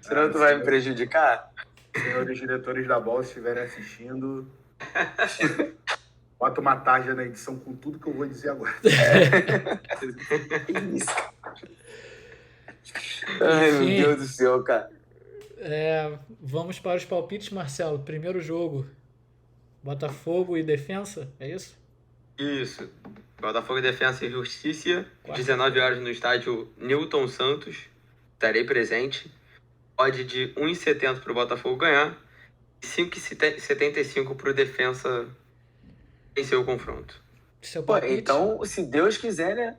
Senão tu vai me prejudicar. Senhores diretores da bola, se estiverem assistindo, bota uma tarja na edição com tudo que eu vou dizer agora. Isso. Ai, meu Deus do céu, cara. Vamos para os palpites, Marcelo. Primeiro jogo, Botafogo e Defensa, é isso? Isso. Botafogo e Defensa e Justiça, 19 horas no estádio Newton Santos. Estarei presente. Odd de 1,70 para o Botafogo ganhar e 5,75 para o Defensa vencer o confronto. Então, se Deus quiser, né?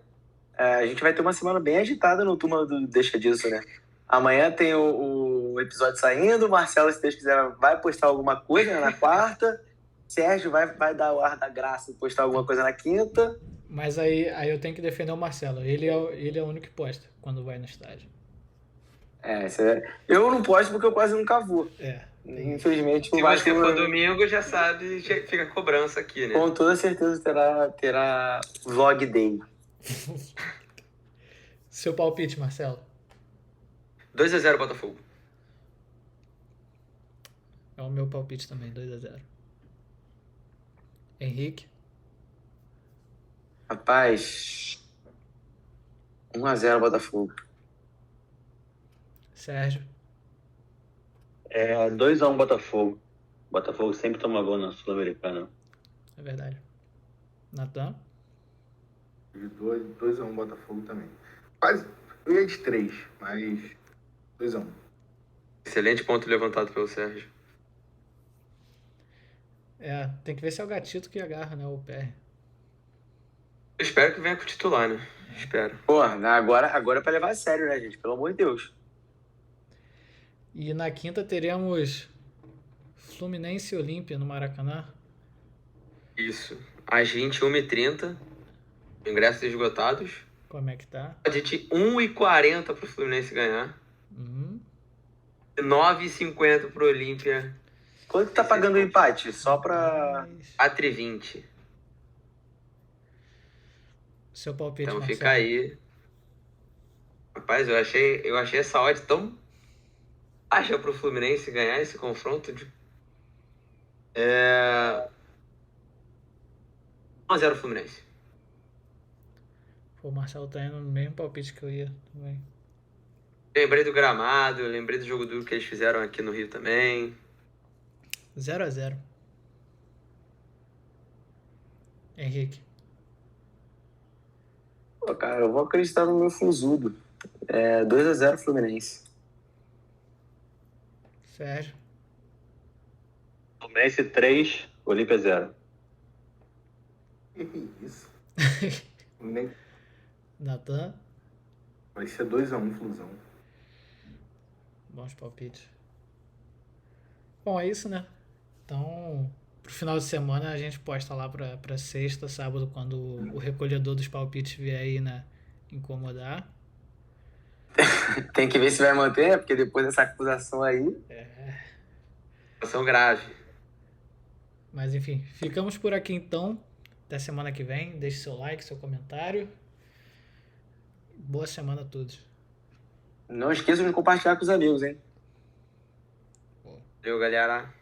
A gente vai ter uma semana bem agitada no Turma do Deixa Disso, né? Amanhã tem o episódio saindo, o Marcelo, se Deus quiser, vai postar alguma coisa na quarta, Sérgio vai dar o ar da graça e postar alguma coisa na quinta. Mas aí eu tenho que defender o Marcelo. Ele é o único que posta quando vai no estádio. Eu não posto porque eu quase nunca vou. Infelizmente, se você for domingo, já sabe, fica a cobrança aqui, né? Com toda certeza terá vlog day. Seu palpite, Marcelo? 2-0 Botafogo. É o meu palpite também, 2-0. Henrique? Rapaz, 1-0 Botafogo. Sérgio? 2-1 Botafogo. Botafogo sempre toma gol na Sul-Americana. É verdade. Natan? 2-1 Botafogo também. Quase, eu ia de 3, mas 2-1. Excelente ponto levantado pelo Sérgio. Tem que ver se é o Gatito que agarra, né, o PR. Eu espero que venha com o titular, né? Espero. Porra, agora é pra levar a sério, né, gente? Pelo amor de Deus. E na quinta teremos Fluminense e Olímpia no Maracanã. Isso. Às 21h30. Ingressos esgotados. Como é que tá? A gente 1,40 pro Fluminense ganhar. 9,50 pro Olímpia. Quanto que tá pagando o empate? Só pra... 4,20. Seu palpite, então Marcelo. Fica aí. Rapaz, eu achei essa odd tão baixa pro Fluminense ganhar esse confronto. 1-0 Fluminense. O Marcelo tá indo no mesmo palpite que eu ia também. Lembrei do gramado, lembrei do jogo duro que eles fizeram aqui no Rio também. 0-0. Henrique. Pô, cara, eu vou acreditar no meu Fluzudo. 2-0 Fluminense. Sérgio. Fluminense 3, Olímpia 0. Que isso? Fluminense Natan. vai ser 2-1 Flusão. Bons palpites. Bom, é isso, né? Então, pro final de semana a gente posta lá pra sexta, sábado, quando o recolhedor dos palpites vier aí, né, incomodar. Tem que ver se vai manter, né? Porque depois dessa acusação aí... Acusação grave. Mas enfim, ficamos por aqui então. Até semana que vem. Deixe seu like, seu comentário. Boa semana a todos. Não esqueçam de compartilhar com os amigos, hein? Valeu, galera.